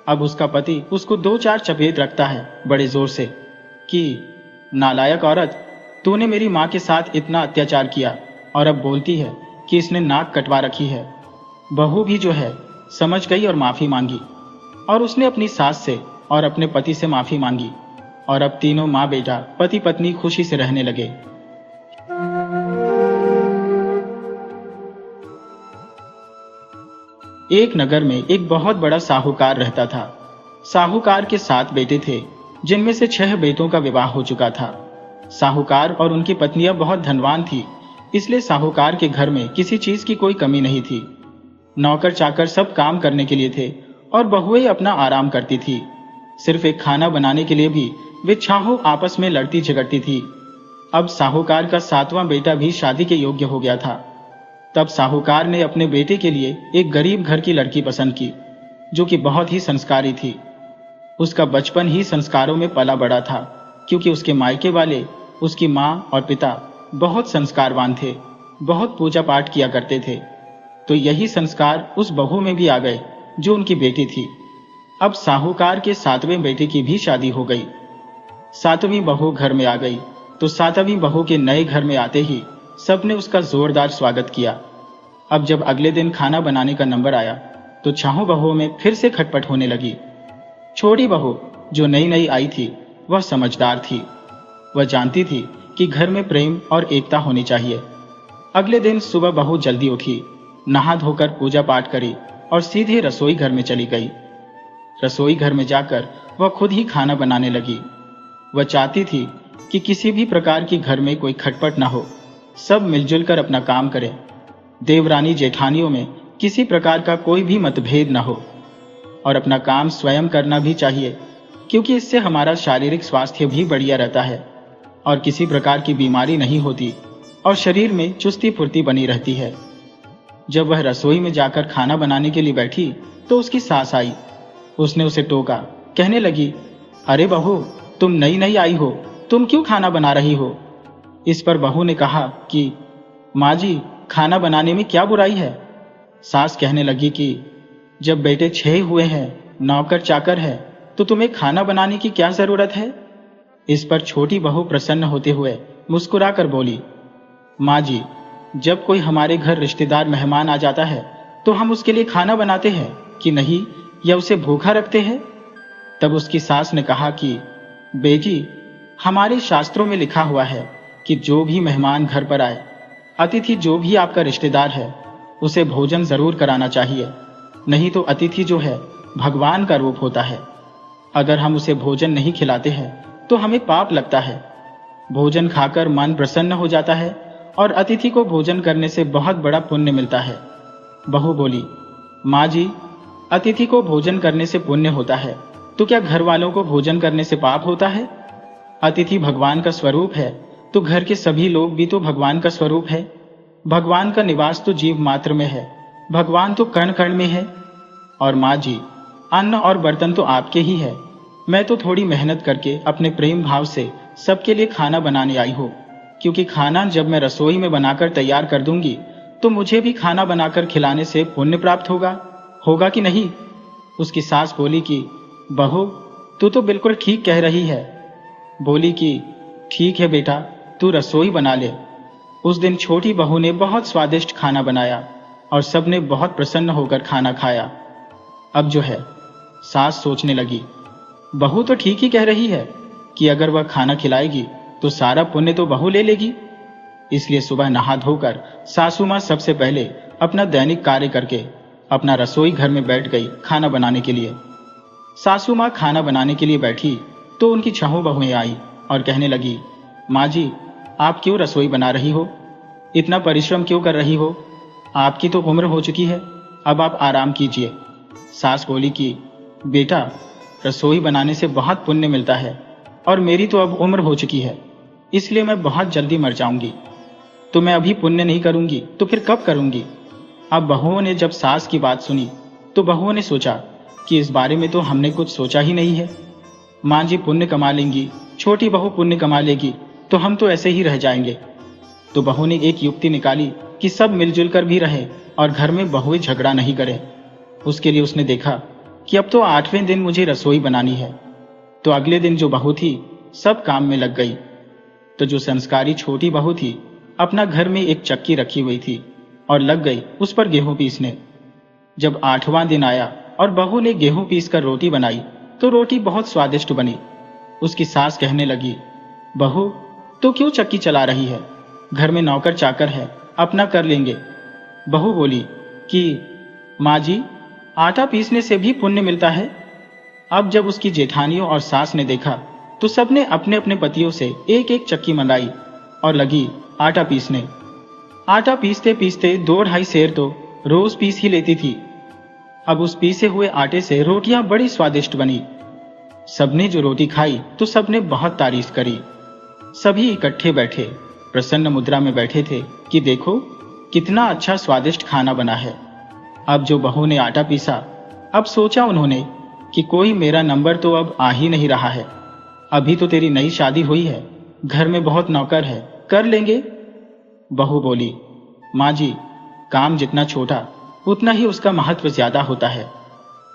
अब उसका पति उसको 2-4 चपेट रखता है बड़े जोर से कि नालायक औरत, तूने मेरी माँ के साथ इतना अत्याचार किया और अब बोलती है कि इसने नाक कटवा रखी है। बहू भी जो है समझ गई और माफी मांगी, और उसने अपनी सास से और अपने पति से माफी मांगी, और अब तीनों माँ बेटा पति पत्नी खुशी से रहने लगे। एक नगर में एक बहुत बड़ा साहूकार रहता था। साहूकार के 7 बेटे थे, जिनमें से 6 बेटों का विवाह हो चुका था। साहूकार और उनकी पत्नियां बहुत धनवान थी, इसलिए साहूकार के घर में किसी चीज की कोई कमी नहीं थी। नौकर चाकर सब काम करने के लिए थे और बहुएं अपना आराम करती थी। सिर्फ एक खाना बनाने के लिए भी वे छाहों आपस में लड़ती झगड़ती थी। अब साहूकार का 7वां बेटा भी शादी के योग्य हो गया था। तब साहूकार ने अपने बेटे के लिए एक गरीब घर की लड़की पसंद की, जो कि बहुत ही संस्कारी थी। उसका बचपन ही संस्कारों में पला बड़ा था, क्योंकि उसके मायके वाले, उसकी माँ और पिता बहुत संस्कारवान थे, बहुत पूजा पाठ किया करते थे। तो यही संस्कार उस बहू में भी आ गए जो उनकी बेटी थी। अब साहूकार के 7वें बेटे की भी शादी हो गई। 7वीं बहू घर में आ गई तो 7वीं बहू के नए घर में आते ही सबने उसका जोरदार स्वागत किया। अब जब अगले दिन खाना बनाने का नंबर आया तो छहों बहुओं में फिर से खटपट होने लगी। छोटी बहू जो नई नई आई थी वह समझदार थी। वह जानती थी कि घर में प्रेम और एकता होनी चाहिए। अगले दिन सुबह बहू जल्दी उठी, नहा धोकर पूजा पाठ करी और सीधे रसोई घर में चली गई। रसोई घर में जाकर वह खुद ही खाना बनाने लगी। वह चाहती थी कि किसी भी प्रकार की घर में कोई खटपट न हो, सब मिलजुल कर अपना काम करें। देवरानी जेठानियों में किसी प्रकार का कोई भी मतभेद न हो, और अपना काम स्वयं करना भी चाहिए, क्योंकि इससे हमारा शारीरिक स्वास्थ्य भी बढ़िया रहता है और किसी प्रकार की बीमारी नहीं होती और शरीर में चुस्ती फुर्ती बनी रहती है। जब वह रसोई में जाकर खाना बनाने के लिए बैठी तो उसकी सास आई। उसने उसे टोका, कहने लगी, अरे बहू, तुम नई नई आई हो, तुम क्यों खाना बना रही हो? इस पर बहू ने कहा कि माँ जी, खाना बनाने में क्या बुराई है? सास कहने लगी कि जब बेटे 6 हुए हैं, नौकर चाकर है, तो तुम्हें खाना बनाने की क्या जरूरत है? इस पर छोटी बहू प्रसन्न होते हुए मुस्कुरा कर बोली, माँ जी, जब कोई हमारे घर रिश्तेदार मेहमान आ जाता है तो हम उसके लिए खाना बनाते हैं कि नहीं, या उसे भूखा रखते हैं? तब उसकी सास ने कहा कि बेटी, हमारे शास्त्रों में लिखा हुआ है कि जो भी मेहमान घर पर आए, अतिथि जो भी आपका रिश्तेदार है, उसे भोजन जरूर कराना चाहिए, नहीं तो अतिथि जो है भगवान का रूप होता है। अगर हम उसे भोजन नहीं खिलाते हैं तो हमें पाप लगता है। भोजन खाकर मन प्रसन्न हो जाता है और अतिथि को भोजन करने से बहुत बड़ा पुण्य मिलता है। बहू बोली, माँ जी, अतिथि को भोजन करने से पुण्य होता है, तो क्या घर वालों को भोजन करने से पाप होता है? अतिथि भगवान का स्वरूप है, तो घर के सभी लोग भी तो भगवान का स्वरूप है। भगवान का निवास तो जीव मात्र में है, भगवान तो कण कण में है। और माँ जी, अन्न और बर्तन तो आपके ही है। मैं तो थोड़ी मेहनत करके अपने प्रेम भाव से सबके लिए खाना बनाने आई हूँ, क्योंकि खाना जब मैं रसोई में बनाकर तैयार कर दूंगी तो मुझे भी खाना बनाकर खिलाने से पुण्य प्राप्त होगा कि नहीं? उसकी सास बोली कि बहू, तू तो बिल्कुल ठीक कह रही है। बोली कि ठीक है बेटा, तू रसोई बना ले। उस दिन छोटी बहू ने बहुत स्वादिष्ट खाना बनाया और सबने बहुत प्रसन्न होकर खाना खाया। अब जो है, सास सोचने लगी, बहू तो ठीक ही कह रही है कि अगर वह खाना खिलाएगी तो सारा पुण्य तो बहू ले लेगी। इसलिए सुबह नहा धोकर सासू माँ सबसे पहले अपना दैनिक कार्य करके अपना रसोई घर में बैठ गई खाना बनाने के लिए। सासू माँ खाना बनाने के लिए बैठी तो उनकी छहों बहुएं आई और कहने लगी, माँ जी, आप क्यों रसोई बना रही हो? इतना परिश्रम क्यों कर रही हो? आपकी तो उम्र हो चुकी है, अब आप आराम कीजिए। सास बोली कि बेटा, रसोई बनाने से बहुत पुण्य मिलता है और मेरी तो अब उम्र हो चुकी है, इसलिए मैं बहुत जल्दी मर जाऊंगी। तो मैं अभी पुण्य नहीं करूंगी तो फिर कब करूंगी? अब बहुओं ने जब सास की बात सुनी तो बहुओं ने सोचा कि इस बारे में तो हमने कुछ सोचा ही नहीं है। माँ जी पुण्य कमा लेंगी, छोटी बहू पुण्य कमा लेगी, तो हम तो ऐसे ही रह जाएंगे। तो बहू ने एक युक्ति निकाली कि सब मिलजुल कर भी रहे और घर में बहुएं झगड़ा नहीं करें। उसके लिए उसने देखा कि अब तो 8वें दिन मुझे रसोई बनानी है। तो अगले दिन जो बहू थी सब काम में लग गई। तो जो संस्कारी छोटी बहू थी अपना घर में एक चक्की रखी हुई थी और लग गई उस पर गेहूं पीसने। जब 8वां दिन आया और बहू ने गेहूं पीस कर रोटी बनाई तो रोटी बहुत स्वादिष्ट बनी। उसकी सास कहने लगी, बहू, तो क्यों चक्की चला रही है? घर में नौकर चाकर है, अपना कर लेंगे। बहू बोली कि माँ जी, आटा पीसने से भी पुण्य मिलता है। अब जब उसकी जेठानियों और सास ने देखा तो सबने अपने अपने पतियों से एक एक चक्की मंगाई और लगी आटा पीसने। आटा पीसते पीसते 2-2.5 सेर तो रोज पीस ही लेती थी। अब उस पीसे हुए आटे से रोटियां बड़ी स्वादिष्ट बनी। सबने जो रोटी खाई तो सबने बहुत तारीफ करी। सभी इकट्ठे बैठे प्रसन्न मुद्रा में बैठे थे कि देखो कितना अच्छा स्वादिष्ट खाना बना है। अब जो बहू ने आटा पीसा, अब सोचा उन्होंने कि कोई मेरा नंबर तो अब आ ही नहीं रहा है। अभी तो तेरी नई शादी हुई है, घर में बहुत नौकर है, कर लेंगे। बहू बोली, माँ जी, काम जितना छोटा उतना ही उसका महत्व ज्यादा होता है।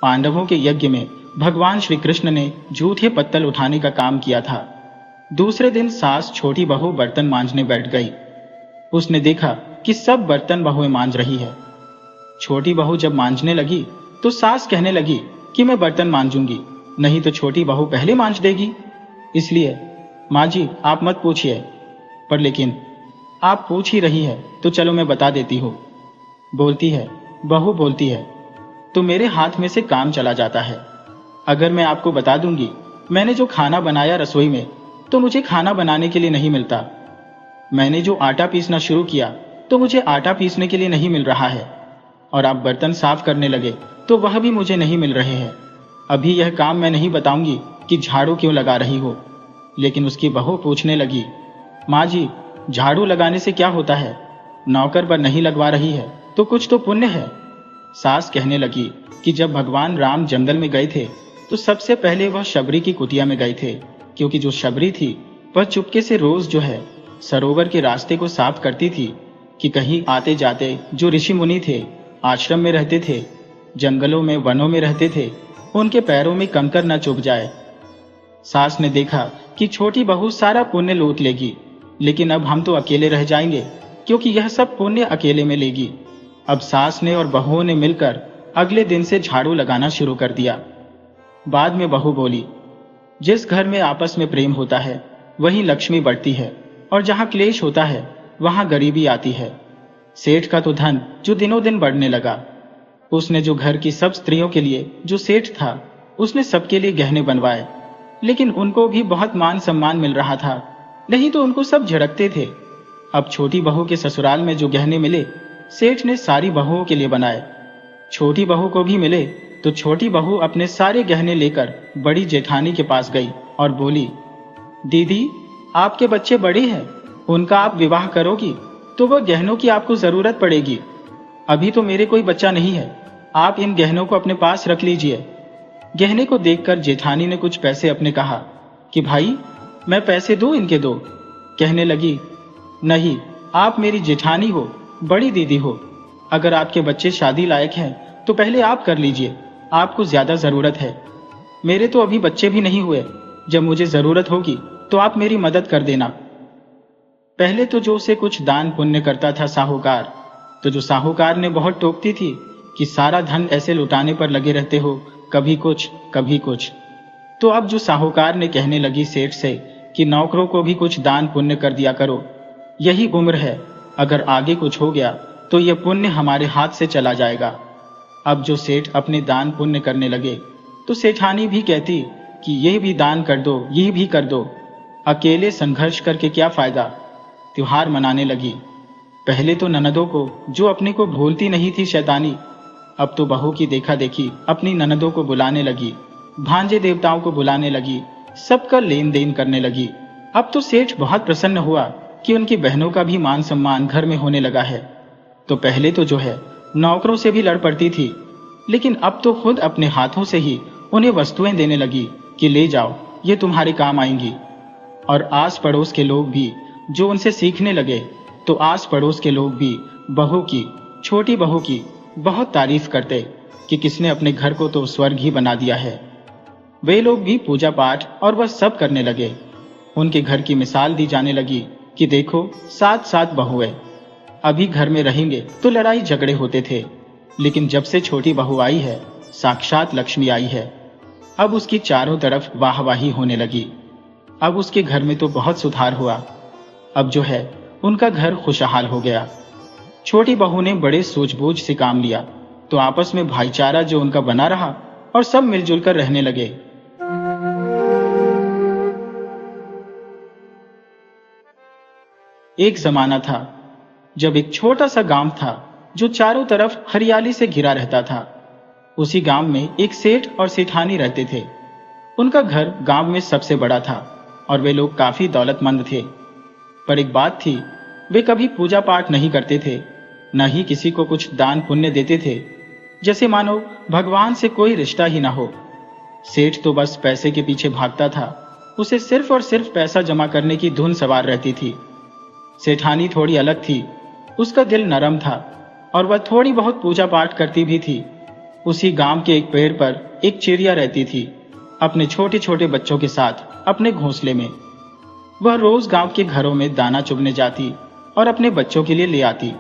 पांडवों के यज्ञ में भगवान श्री कृष्ण ने जूठे पत्तल उठाने का काम किया था। दूसरे दिन सास छोटी बहू बर्तन मांजने बैठ गई। उसने देखा कि सब बर्तन बहुएं मांज रही है। छोटी बहू जब मांजने लगी तो सास कहने लगी कि मैं बर्तन मांजूंगी, नहीं तो छोटी बहू पहले मांज देगी। इसलिए माँ जी आप मत पूछिए, पर लेकिन आप पूछ ही रही है तो चलो मैं बता देती हूँ। बोलती है, बहू बोलती है तो मेरे हाथ में से काम चला जाता है। अगर मैं आपको बता दूंगी मैंने जो खाना बनाया रसोई में, तो मुझे खाना बनाने के लिए नहीं मिलता। मैंने जो आटा पीसना शुरू किया तो मुझे आटा पीसने के लिए नहीं मिल रहा है। और आप बर्तन साफ करने लगे तो वह भी मुझे नहीं मिल रहे हैं। अभी यह काम मैं नहीं बताऊंगी कि झाड़ू क्यों लगा रही हो। लेकिन उसकी बहू पूछने लगी, माँ जी, झाड़ू लगाने से क्या होता है? नौकर पर नहीं लगवा रही है तो कुछ तो पुण्य है। सास कहने लगी कि जब भगवान राम जंगल में गए थे तो सबसे पहले वह शबरी की कुटिया में गए थे, क्योंकि जो शबरी थी वह चुपके से रोज जो है सरोवर के रास्ते को साफ करती थी कि कहीं आते जाते जो ऋषि मुनि थे, आश्रम में रहते थे, जंगलों में वनों में रहते थे, उनके पैरों में कंकर न चुभ जाए। सास ने देखा कि छोटी बहू सारा पुण्य लूट लेगी, लेकिन अब हम तो अकेले रह जाएंगे, क्योंकि यह सब पुण्य अकेले में लेगी। अब सास ने और बहुओं ने मिलकर अगले दिन से झाड़ू लगाना शुरू कर दिया। बाद में बहू बोली, जिस घर में आपस में प्रेम होता है वहीं लक्ष्मी बढ़ती है, और जहां क्लेश होता है वहां गरीबी आती है। सेठ का तो धन जो दिनों दिन बढ़ने लगा। उसने जो घर की सब स्त्रियों के लिए जो सेठ था उसने सबके लिए गहने बनवाए, लेकिन उनको भी बहुत मान सम्मान मिल रहा था, नहीं तो उनको सब झड़कते थे। अब छोटी बहू के ससुराल में जो गहने मिले, सेठ ने सारी बहुओं के लिए बनाए। छोटी बहू को भी मिले तो छोटी बहू अपने सारे गहने लेकर बड़ी जेठानी के पास गई और बोली, दीदी, आपके बच्चे बड़े हैं, उनका आप विवाह करोगी तो वह गहनों की आपको जरूरत पड़ेगी। अभी तो मेरे कोई बच्चा नहीं है, आप इन गहनों को अपने पास रख लीजिए। गहने को देखकर जेठानी ने कुछ पैसे अपने कहा कि भाई, मैं पैसे दूं इनके दो। कहने लगी, नहीं, आप मेरी जेठानी हो, बड़ी दीदी हो। अगर आपके बच्चे शादी लायक हैं तो पहले आप कर लीजिए, आपको ज्यादा जरूरत है। मेरे तो अभी बच्चे भी नहीं हुए, जब मुझे जरूरत होगी तो आप मेरी मदद कर देना। पहले तो जो उसे कुछ दान पुण्य करता था साहूकार, तो जो साहूकार ने बहुत टोकती थी कि सारा धन ऐसे लुटाने पर लगे रहते हो, कभी कुछ कभी कुछ। तो अब जो साहूकार ने कहने लगी सेठ से कि नौकरों को भी कुछ दान पुण्य कर दिया करो, यही उम्र है, अगर आगे कुछ हो गया तो यह पुण्य हमारे हाथ से चला जाएगा। अब जो सेठ अपने दान पुण्य करने लगे तो सेठानी भी कहती कि यह भी दान कर दो, यह भी कर दो, अकेले संघर्ष करके क्या फायदा। त्योहार मनाने लगी। पहले तो ननदों को, जो अपने को भूलती नहीं थी शैतानी, अब तो बहू की देखा देखी अपनी ननदों को बुलाने लगी, भांजे देवताओं को बुलाने लगी, सबका लेन देन करने लगी। अब तो सेठ बहुत प्रसन्न हुआ कि उनकी बहनों का भी मान सम्मान घर में होने लगा है। तो पहले तो जो है नौकरों से भी लड़ पड़ती थी, लेकिन अब तो खुद अपने हाथों से ही उन्हें वस्तुएं देने लगी कि ले जाओ, ये तुम्हारे काम आएंगी। और आस पड़ोस के लोग भी जो उनसे सीखने लगे, तो आस पड़ोस के लोग भी बहू की, छोटी बहू की बहुत तारीफ करते कि किसने अपने घर को तो स्वर्ग ही बना दिया है। वे लोग भी पूजा पाठ और वह सब करने लगे। उनके घर की मिसाल दी जाने लगी कि देखो, 7 बहुएं अभी घर में रहेंगे तो लड़ाई झगड़े होते थे, लेकिन जब से छोटी बहू आई है, साक्षात लक्ष्मी आई है। अब उसकी चारों तरफ वाहवाही होने लगी। अब उसके घर में तो बहुत सुधार हुआ। अब जो है उनका घर खुशहाल हो गया। छोटी बहू ने बड़े सूझबूझ से काम लिया, तो आपस में भाईचारा जो उनका बना रहा और सब मिलजुल कर रहने लगे। एक जमाना था जब एक छोटा सा गांव था जो चारों तरफ हरियाली से घिरा रहता था। उसी गांव में एक सेठ और सेठानी रहते थे। उनका घर गांव में सबसे बड़ा था और वे लोग काफी दौलतमंद थे। पर एक बात थी, वे कभी पूजा पाठ नहीं करते थे, न ही किसी को कुछ दान पुण्य देते थे, जैसे मानो भगवान से कोई रिश्ता ही ना हो। सेठ तो बस पैसे के पीछे भागता था, उसे सिर्फ और सिर्फ पैसा जमा करने की धुन सवार रहती थी। सेठानी थोड़ी अलग थी, उसका दिल नरम था और वह थोड़ी बहुत पूजा पाठ करती भी थी। उसी गांव के एक पेड़ पर एक चिड़िया रहती थी, अपने छोटे छोटे बच्चों के साथ अपने घोंसले में। वह रोज गांव के घरों में दाना चुगने जाती और अपने बच्चों के लिए ले आती।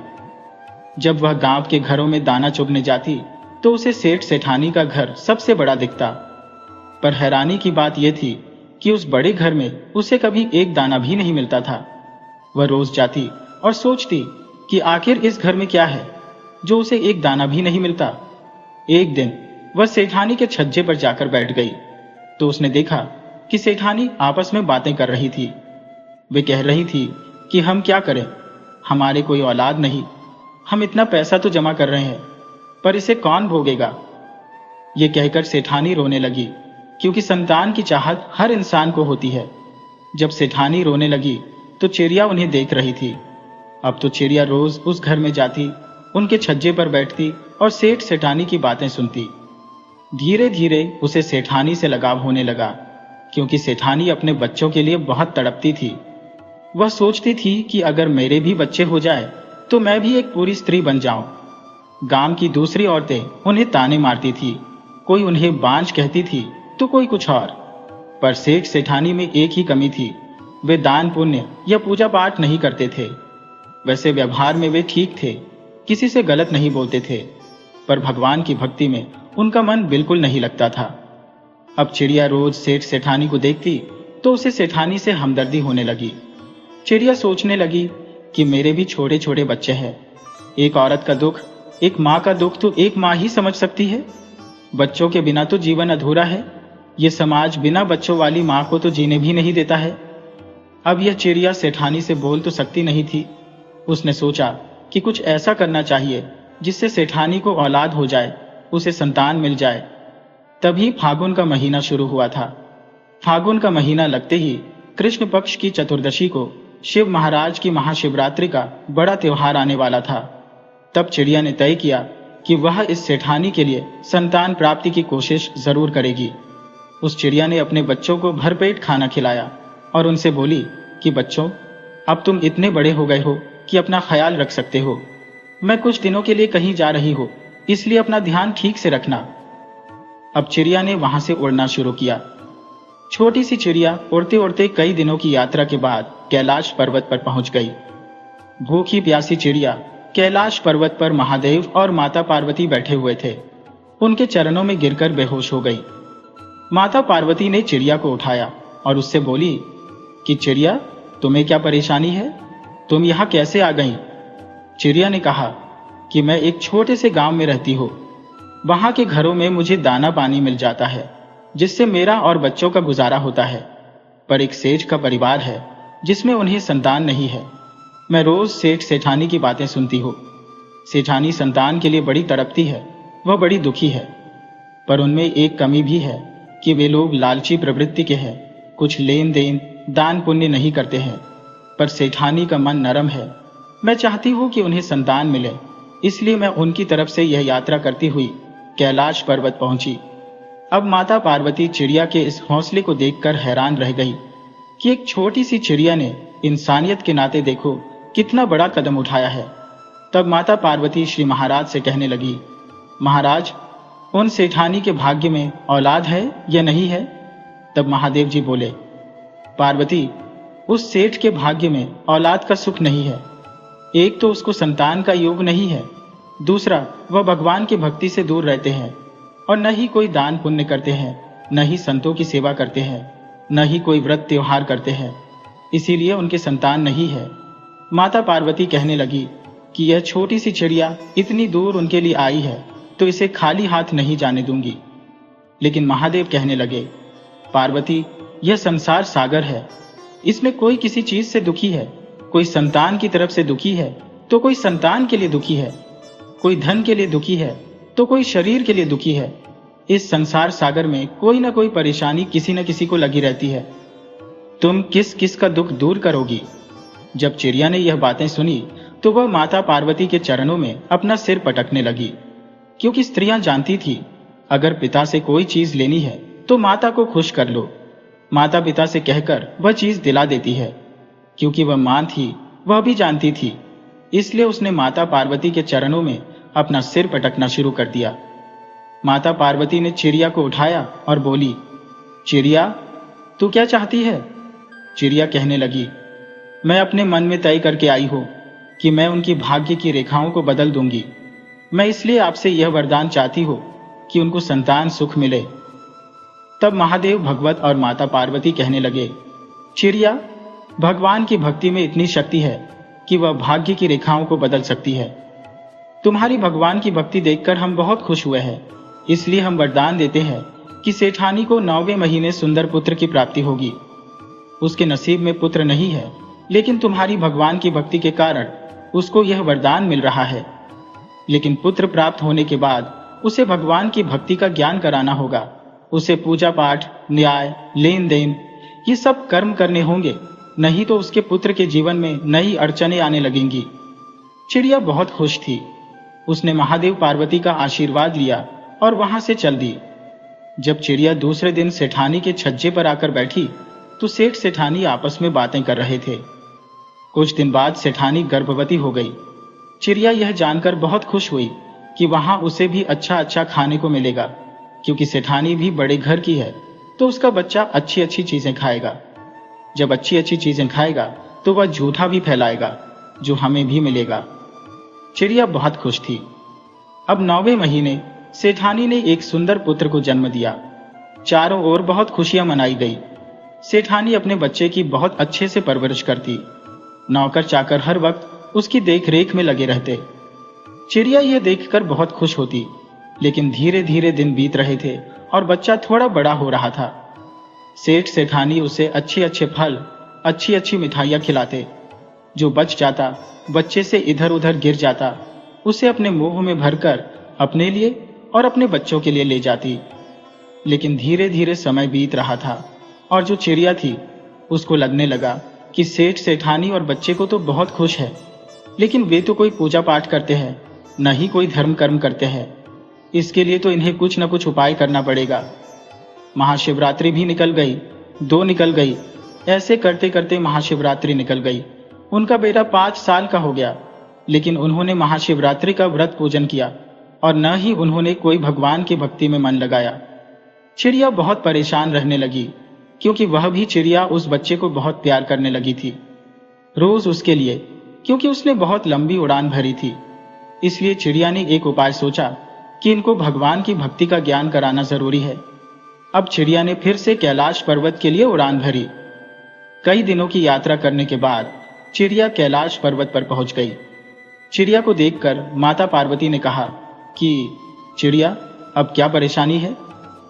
जब वह गांव के घरों में दाना चुगने जाती तो उसे सेठ सेठानी का घर सबसे बड़ा दिखता। पर हैरानी की बात यह थी कि उस बड़े घर में उसे कभी एक दाना भी नहीं मिलता था। वह रोज जाती और सोचती कि आखिर इस घर में क्या है जो उसे एक दाना भी नहीं मिलता। एक दिन वह सेठानी के छज्जे पर जाकर बैठ गई तो उसने देखा कि सेठानी आपस में बातें कर रही थी। वे कह रही थी कि हम क्या करें, हमारे कोई औलाद नहीं, हम इतना पैसा तो जमा कर रहे हैं, पर इसे कौन भोगेगा। ये कहकर सेठानी रोने लगी, क्योंकि संतान की चाहत हर इंसान को होती है। जब सेठानी रोने लगी तो चिड़िया उन्हें देख रही थी। अब तो चिड़िया रोज उस घर में जाती, उनके छज्जे पर बैठती और सेठ सेठानी की बातें सुनती। धीरे धीरे उसे सेठानी से लगाव होने लगा, क्योंकि सेठानी अपने बच्चों के लिए बहुत तड़पती थी। वह सोचती थी कि अगर मेरे भी बच्चे हो जाए तो मैं भी एक पूरी स्त्री बन जाऊं। गांव की दूसरी औरतें उन्हें ताने मारती थी, कोई उन्हें बांझ कहती थी तो कोई कुछ और। पर सेठ सेठानी में एक ही कमी थी, वे दान पुण्य या पूजा पाठ नहीं करते थे। वैसे व्यवहार में वे ठीक थे, किसी से गलत नहीं बोलते थे, पर भगवान की भक्ति में उनका मन बिल्कुल नहीं लगता था। अब चिड़िया रोज सेठ सेठानी को देखती तो उसे सेठानी से हमदर्दी होने लगी। चिड़िया सोचने लगी कि मेरे भी छोटे छोटे बच्चे हैं, एक औरत का दुख, एक माँ का दुख तो एक माँ ही समझ सकती है। बच्चों के बिना तो जीवन अधूरा है। ये समाज बिना बच्चों वाली माँ को तो जीने भी नहीं देता है। अब यह चिड़िया सेठानी से बोल तो सकती नहीं थी। उसने सोचा कि कुछ ऐसा करना चाहिए जिससे सेठानी को औलाद हो जाए, उसे संतान मिल जाए। तभी फागुन का महीना शुरू हुआ था। फागुन का महीना लगते ही कृष्ण पक्ष की चतुर्दशी को शिव महाराज की महाशिवरात्रि का बड़ा त्योहार आने वाला था। तब चिड़िया ने तय किया कि वह इस सेठानी के लिए संतान प्राप्ति की कोशिश जरूर करेगी। उस चिड़िया ने अपने बच्चों को भरपेट खाना खिलाया और उनसे बोली कि बच्चों, अब तुम इतने बड़े हो गए हो कि अपना ख्याल रख सकते हो। मैं कुछ दिनों के लिए कहीं जा रही हूँ, इसलिए अपना ध्यान ठीक से रखना। अब चिड़िया ने वहां से उड़ना शुरू किया। छोटी सी चिड़िया उड़ते उड़ते कई दिनों की यात्रा के बाद कैलाश पर्वत पर पहुंच गई। भूखी प्यासी चिड़िया कैलाश पर्वत पर महादेव और माता पार्वती बैठे हुए थे। उनके चरणों में गिरकर बेहोश हो गई। माता पार्वती ने चिड़िया को उठाया और उससे बोली कि चिड़िया, तुम्हें क्या परेशानी है? तुम यहां कैसे आ गई? चिड़िया ने कहा कि मैं एक छोटे से गांव में रहती हूँ। वहां के घरों में मुझे दाना पानी मिल जाता है, जिससे मेरा और बच्चों का गुजारा होता है। पर एक सेठ का परिवार है जिसमें उन्हें संतान नहीं है। मैं रोज सेठ सेठानी की बातें सुनती हूँ। सेठानी संतान के लिए बड़ी तड़पती है, वह बड़ी दुखी है। पर उनमें एक कमी भी है कि वे लोग लालची प्रवृत्ति के हैं, कुछ लेन देन दान पुण्य नहीं करते हैं। पर सेठानी का मन नरम है। मैं चाहती हूँ कि उन्हें संतान मिले, इसलिए मैं उनकी तरफ से यह यात्रा करती हुई कैलाश पर्वत पहुंची। अब माता पार्वती चिड़िया के इस हौसले को देखकर हैरान रह गई कि एक छोटी सी चिड़िया ने इंसानियत के नाते देखो कितना बड़ा कदम उठाया है। तब माता पार्वती श्री महाराज से कहने लगी, महाराज, उन सेठानी के भाग्य में औलाद है या नहीं है? तब महादेव जी बोले, पार्वती, उस सेठ के भाग्य में औलाद का सुख नहीं है। एक तो उसको संतान का योग नहीं है, दूसरा वह भगवान की भक्ति से दूर रहते हैं और न ही कोई दान पुण्य करते हैं, न ही संतों की सेवा करते हैं, न ही कोई व्रत त्योहार करते हैं, इसीलिए उनके संतान नहीं है। माता पार्वती कहने लगी कि यह छोटी सी चिड़िया इतनी दूर उनके लिए आई है तो इसे खाली हाथ नहीं जाने दूंगी। लेकिन महादेव कहने लगे, पार्वती, यह संसार सागर है, इसमें कोई किसी चीज से दुखी है। कोई संतान की तरफ से दुखी है तो कोई संतान के लिए दुखी है, कोई धन के लिए दुखी है तो कोई शरीर के लिए दुखी है। इस संसार सागर में कोई ना कोई परेशानी किसी न किसी को लगी रहती है। तुम किस किस का दुख दूर करोगी? जब चिड़िया ने यह बातें सुनी तो वह माता पार्वती के चरणों में अपना सिर पटकने लगी, क्योंकि स्त्रियां जानती थी अगर पिता से कोई चीज लेनी है तो माता को खुश कर लो। माता पिता से कहकर वह चीज दिला देती है। क्योंकि वह मां थी, वह भी जानती थी, इसलिए उसने माता पार्वती के चरणों में अपना सिर पटकना शुरू कर दिया। माता पार्वती ने चिड़िया को उठाया और बोली, चिड़िया, तू क्या चाहती है? चिड़िया कहने लगी, मैं अपने मन में तय करके आई हूं कि मैं उनकी भाग्य की रेखाओं को बदल दूंगी। मैं इसलिए आपसे यह वरदान चाहती हूं कि उनको संतान सुख मिले। तब महादेव भगवत और माता पार्वती कहने लगे, चिड़िया, भगवान की भक्ति में इतनी शक्ति है कि वह भाग्य की रेखाओं को बदल सकती है। तुम्हारी भगवान की भक्ति देखकर हम बहुत खुश हुए हैं, इसलिए हम वरदान देते हैं कि सेठानी को 9वें महीने सुंदर पुत्र की प्राप्ति होगी। उसके नसीब में पुत्र नहीं है, लेकिन तुम्हारी भगवान की भक्ति के कारण उसको यह वरदान मिल रहा है। लेकिन पुत्र प्राप्त होने के बाद उसे भगवान की भक्ति का ज्ञान कराना होगा। उसे पूजा पाठ, न्याय, लेन देन ये सब कर्म करने होंगे, नहीं तो उसके पुत्र के जीवन में नई अड़चनें आने लगेंगी। चिड़िया बहुत खुश थी। उसने महादेव पार्वती का आशीर्वाद लिया और वहां से चल दी। जब चिड़िया दूसरे दिन सेठानी के छज्जे पर आकर बैठी तो सेठ सेठानी आपस में बातें कर रहे थे। कुछ दिन बाद सेठानी गर्भवती हो गई। चिड़िया यह जानकर बहुत खुश हुई कि वहां उसे भी अच्छा अच्छा खाने को मिलेगा, क्योंकि सेठानी भी बड़े घर की है तो उसका बच्चा अच्छी अच्छी चीजें खाएगा। जब अच्छी अच्छी चीजें खाएगा तो वह झूठा भी फैलाएगा, जो हमें भी मिलेगा। चिड़िया बहुत खुश थी। अब 9वें महीने सेठानी ने एक सुंदर पुत्र को जन्म दिया। चारों ओर बहुत खुशियां मनाई गई। सेठानी अपने बच्चे की बहुत अच्छे से परवरिश करती। नौकर चाकर हर वक्त उसकी देखरेख में लगे रहते। चिड़िया यह देखकर बहुत खुश होती। लेकिन धीरे धीरे दिन बीत रहे थे और बच्चा थोड़ा बड़ा हो रहा था। सेठ सेठानी उसे अच्छे अच्छे फल, अच्छी अच्छी मिठाइयाँ खिलाते। जो बच जाता बच्चे से इधर उधर गिर जाता, उसे अपने मुंह में भरकर अपने लिए और अपने बच्चों के लिए ले जाती। लेकिन धीरे धीरे समय बीत रहा था और जो चिड़िया थी उसको लगने लगा कि सेठ सेठानी और बच्चे को तो बहुत खुश है, लेकिन वे तो कोई पूजा पाठ करते हैं, न ही कोई धर्म कर्म करते हैं। इसके लिए तो इन्हें कुछ न कुछ उपाय करना पड़ेगा। महाशिवरात्रि भी निकल गई, 2 निकल गई। ऐसे करते करते महाशिवरात्रि निकल गई। उनका बेटा 5 साल का हो गया, लेकिन उन्होंने महाशिवरात्रि का व्रत पूजन किया और न ही उन्होंने कोई भगवान की भक्ति में मन लगाया। चिड़िया बहुत परेशान रहने लगी, क्योंकि वह भी चिड़िया उस बच्चे को बहुत प्यार करने लगी थी। रोज उसके लिए, क्योंकि उसने बहुत लंबी उड़ान भरी थी। इसलिए चिड़िया ने एक उपाय सोचा कि इनको भगवान की भक्ति का ज्ञान कराना जरूरी है। अब चिड़िया ने फिर से कैलाश पर्वत के लिए उड़ान भरी। कई दिनों की यात्रा करने के बाद चिड़िया कैलाश पर्वत पर पहुंच गई। चिड़िया को देखकर माता पार्वती ने कहा कि चिड़िया, अब क्या परेशानी है?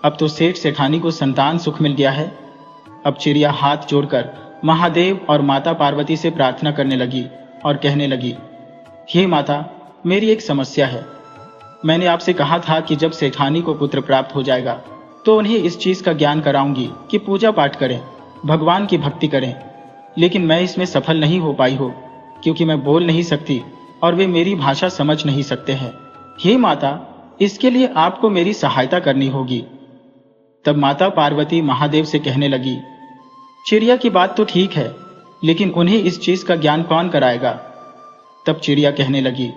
अब तो सेठ सेठानी को संतान सुख मिल गया है। अब चिड़िया हाथ जोड़कर महादेव और माता पार्वती से प्रार्थना करने लगी और कहने लगी, हे माता, मेरी एक समस्या है। मैंने आपसे कहा था कि जब सेठानी को पुत्र प्राप्त हो जाएगा तो उन्हें इस चीज का ज्ञान कराऊंगी कि पूजा पाठ करें, भगवान की भक्ति करें। लेकिन मैं इसमें सफल नहीं हो पाई हो, क्योंकि मैं बोल नहीं सकती और वे मेरी भाषा समझ नहीं सकते हैं। हे माता, इसके लिए आपको मेरी सहायता करनी होगी। तब माता पार्वती महादेव से कहने लगी, चिड़िया की बात तो ठीक है, लेकिन उन्हें इस चीज का ज्ञान कौन कराएगा? तब चिड़िया कहने लगी,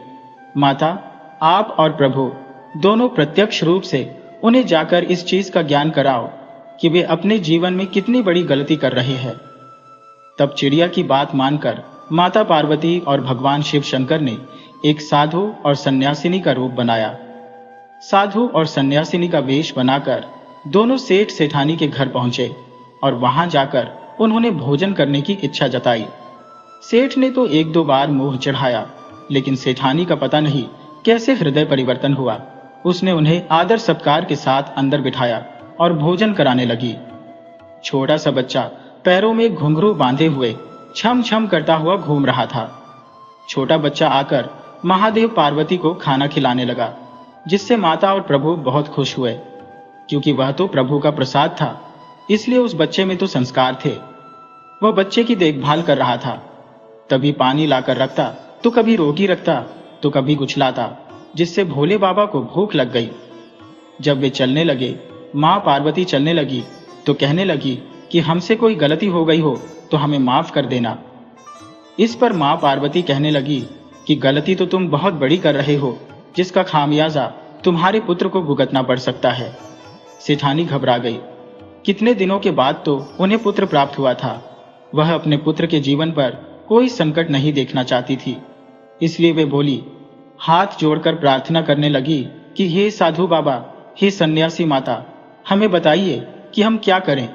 माता, आप और प्रभु दोनों प्रत्यक्ष रूप से उन्हें जाकर इस चीज का ज्ञान कराओ कि वे अपने जीवन में कितनी बड़ी गलती कर रहे हैं। तब चिड़िया की बात मानकर माता पार्वती और भगवान शिव शंकर ने एक साधु और सन्यासिनी का रूप बनाया। साधु और सन्यासिनी का वेश बनाकर दोनों सेठ सेठानी के घर पहुंचे और वहां जाकर उन्होंने भोजन करने की इच्छा जताई। सेठ ने तो 1-2 बार मुंह चढ़ाया, लेकिन सेठानी का पता नहीं कैसे हृदय परिवर्तन हुआ। उसने उन्हें आदर सत्कार के साथ अंदर बिठाया और भोजन कराने लगी। छोटा सा बच्चा पैरों में घुंघरू बांधे हुए छम छम करता हुआ घूम रहा था। छोटा बच्चा आकर महादेव पार्वती को खाना खिलाने लगा, जिससे माता और प्रभु बहुत खुश हुए, क्योंकि वह तो प्रभु का प्रसाद था, इसलिए उस बच्चे में तो संस्कार थे। वह बच्चे की देखभाल कर रहा था। कभी पानी लाकर रखता, तो कभी रोटी रखता, तो कभी कुछ लाता, जिससे भोले बाबा को भूख लग गई। जब वे चलने लगे, माँ पार्वती चलने लगी तो कहने लगी कि हमसे कोई गलती हो गई हो तो हमें माफ कर देना। इस पर माँ पार्वती कहने लगी कि गलती तो तुम बहुत बड़ी कर रहे हो, जिसका खामियाजा तुम्हारे पुत्र को भुगतना पड़ सकता है। सेठानी घबरा गई। कितने दिनों के बाद तो उन्हें पुत्र प्राप्त हुआ था। वह अपने पुत्र के जीवन पर कोई संकट नहीं देखना चाहती थी, इसलिए वे बोली, हाथ जोड़कर प्रार्थना करने लगी कि हे साधु बाबा, हे सन्यासी माता, हमें बताइए कि हम क्या करें।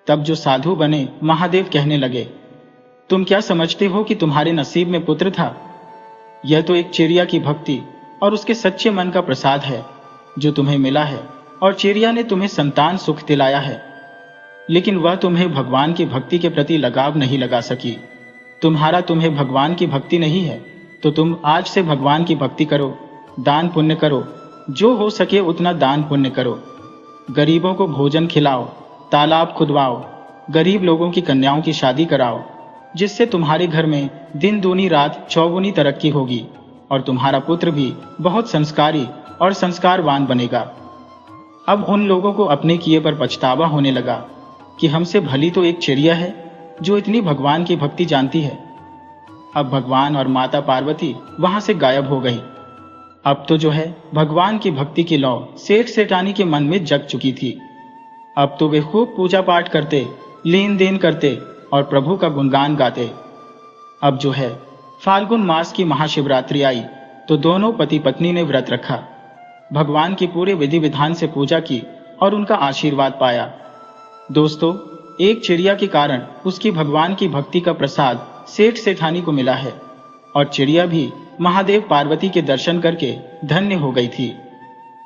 तब जो साधु बने महादेव कहने लगे, तुम क्या समझते हो कि तुम्हारे नसीब में पुत्र था? यह तो एक चिड़िया की भक्ति और उसके सच्चे मन का प्रसाद है जो तुम्हें मिला है, और चिड़िया ने तुम्हें संतान सुख दिलाया है। लेकिन वह तुम्हें भगवान की भक्ति के प्रति लगाव नहीं लगा सकी। तुम्हें भगवान की भक्ति नहीं है, तो तुम आज से भगवान की भक्ति करो, दान पुण्य करो, जो हो सके उतना दान पुण्य करो। गरीबों को भोजन खिलाओ, तालाब खुदवाओ, गरीब लोगों की कन्याओं की शादी कराओ, जिससे तुम्हारे घर में दिन दूनी रात चौगुनी तरक्की होगी और तुम्हारा पुत्र भी बहुत संस्कारी और संस्कारवान बनेगा। अब उन लोगों को अपने किए पर पछतावा होने लगा कि हमसे भली तो एक चिड़िया है जो इतनी भगवान की भक्ति जानती है। अब भगवान और माता पार्वती वहां से गायब हो गई। अब तो जो है भगवान की भक्ति की लौ सेठ सेठानी के मन में जग चुकी थी। अब तो वे खूब पूजा पाठ करते, लेन देन करते और प्रभु का गुणगान गाते। अब जो है फाल्गुन मास की महाशिवरात्रि आई तो दोनों पति पत्नी ने व्रत रखा, भगवान की पूरे विधि विधान से पूजा की और उनका आशीर्वाद पाया। दोस्तों, एक चिड़िया के कारण उसकी भगवान की भक्ति का प्रसाद सेठ सेठानी को मिला है और चिड़िया भी महादेव पार्वती के दर्शन करके धन्य हो गई थी।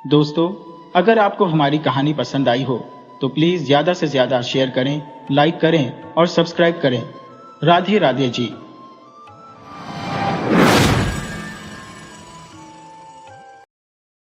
दोस्तों, अगर आपको हमारी कहानी पसंद आई हो तो प्लीज ज्यादा से ज्यादा शेयर करें, लाइक करें और सब्सक्राइब करें। राधे राधे जी।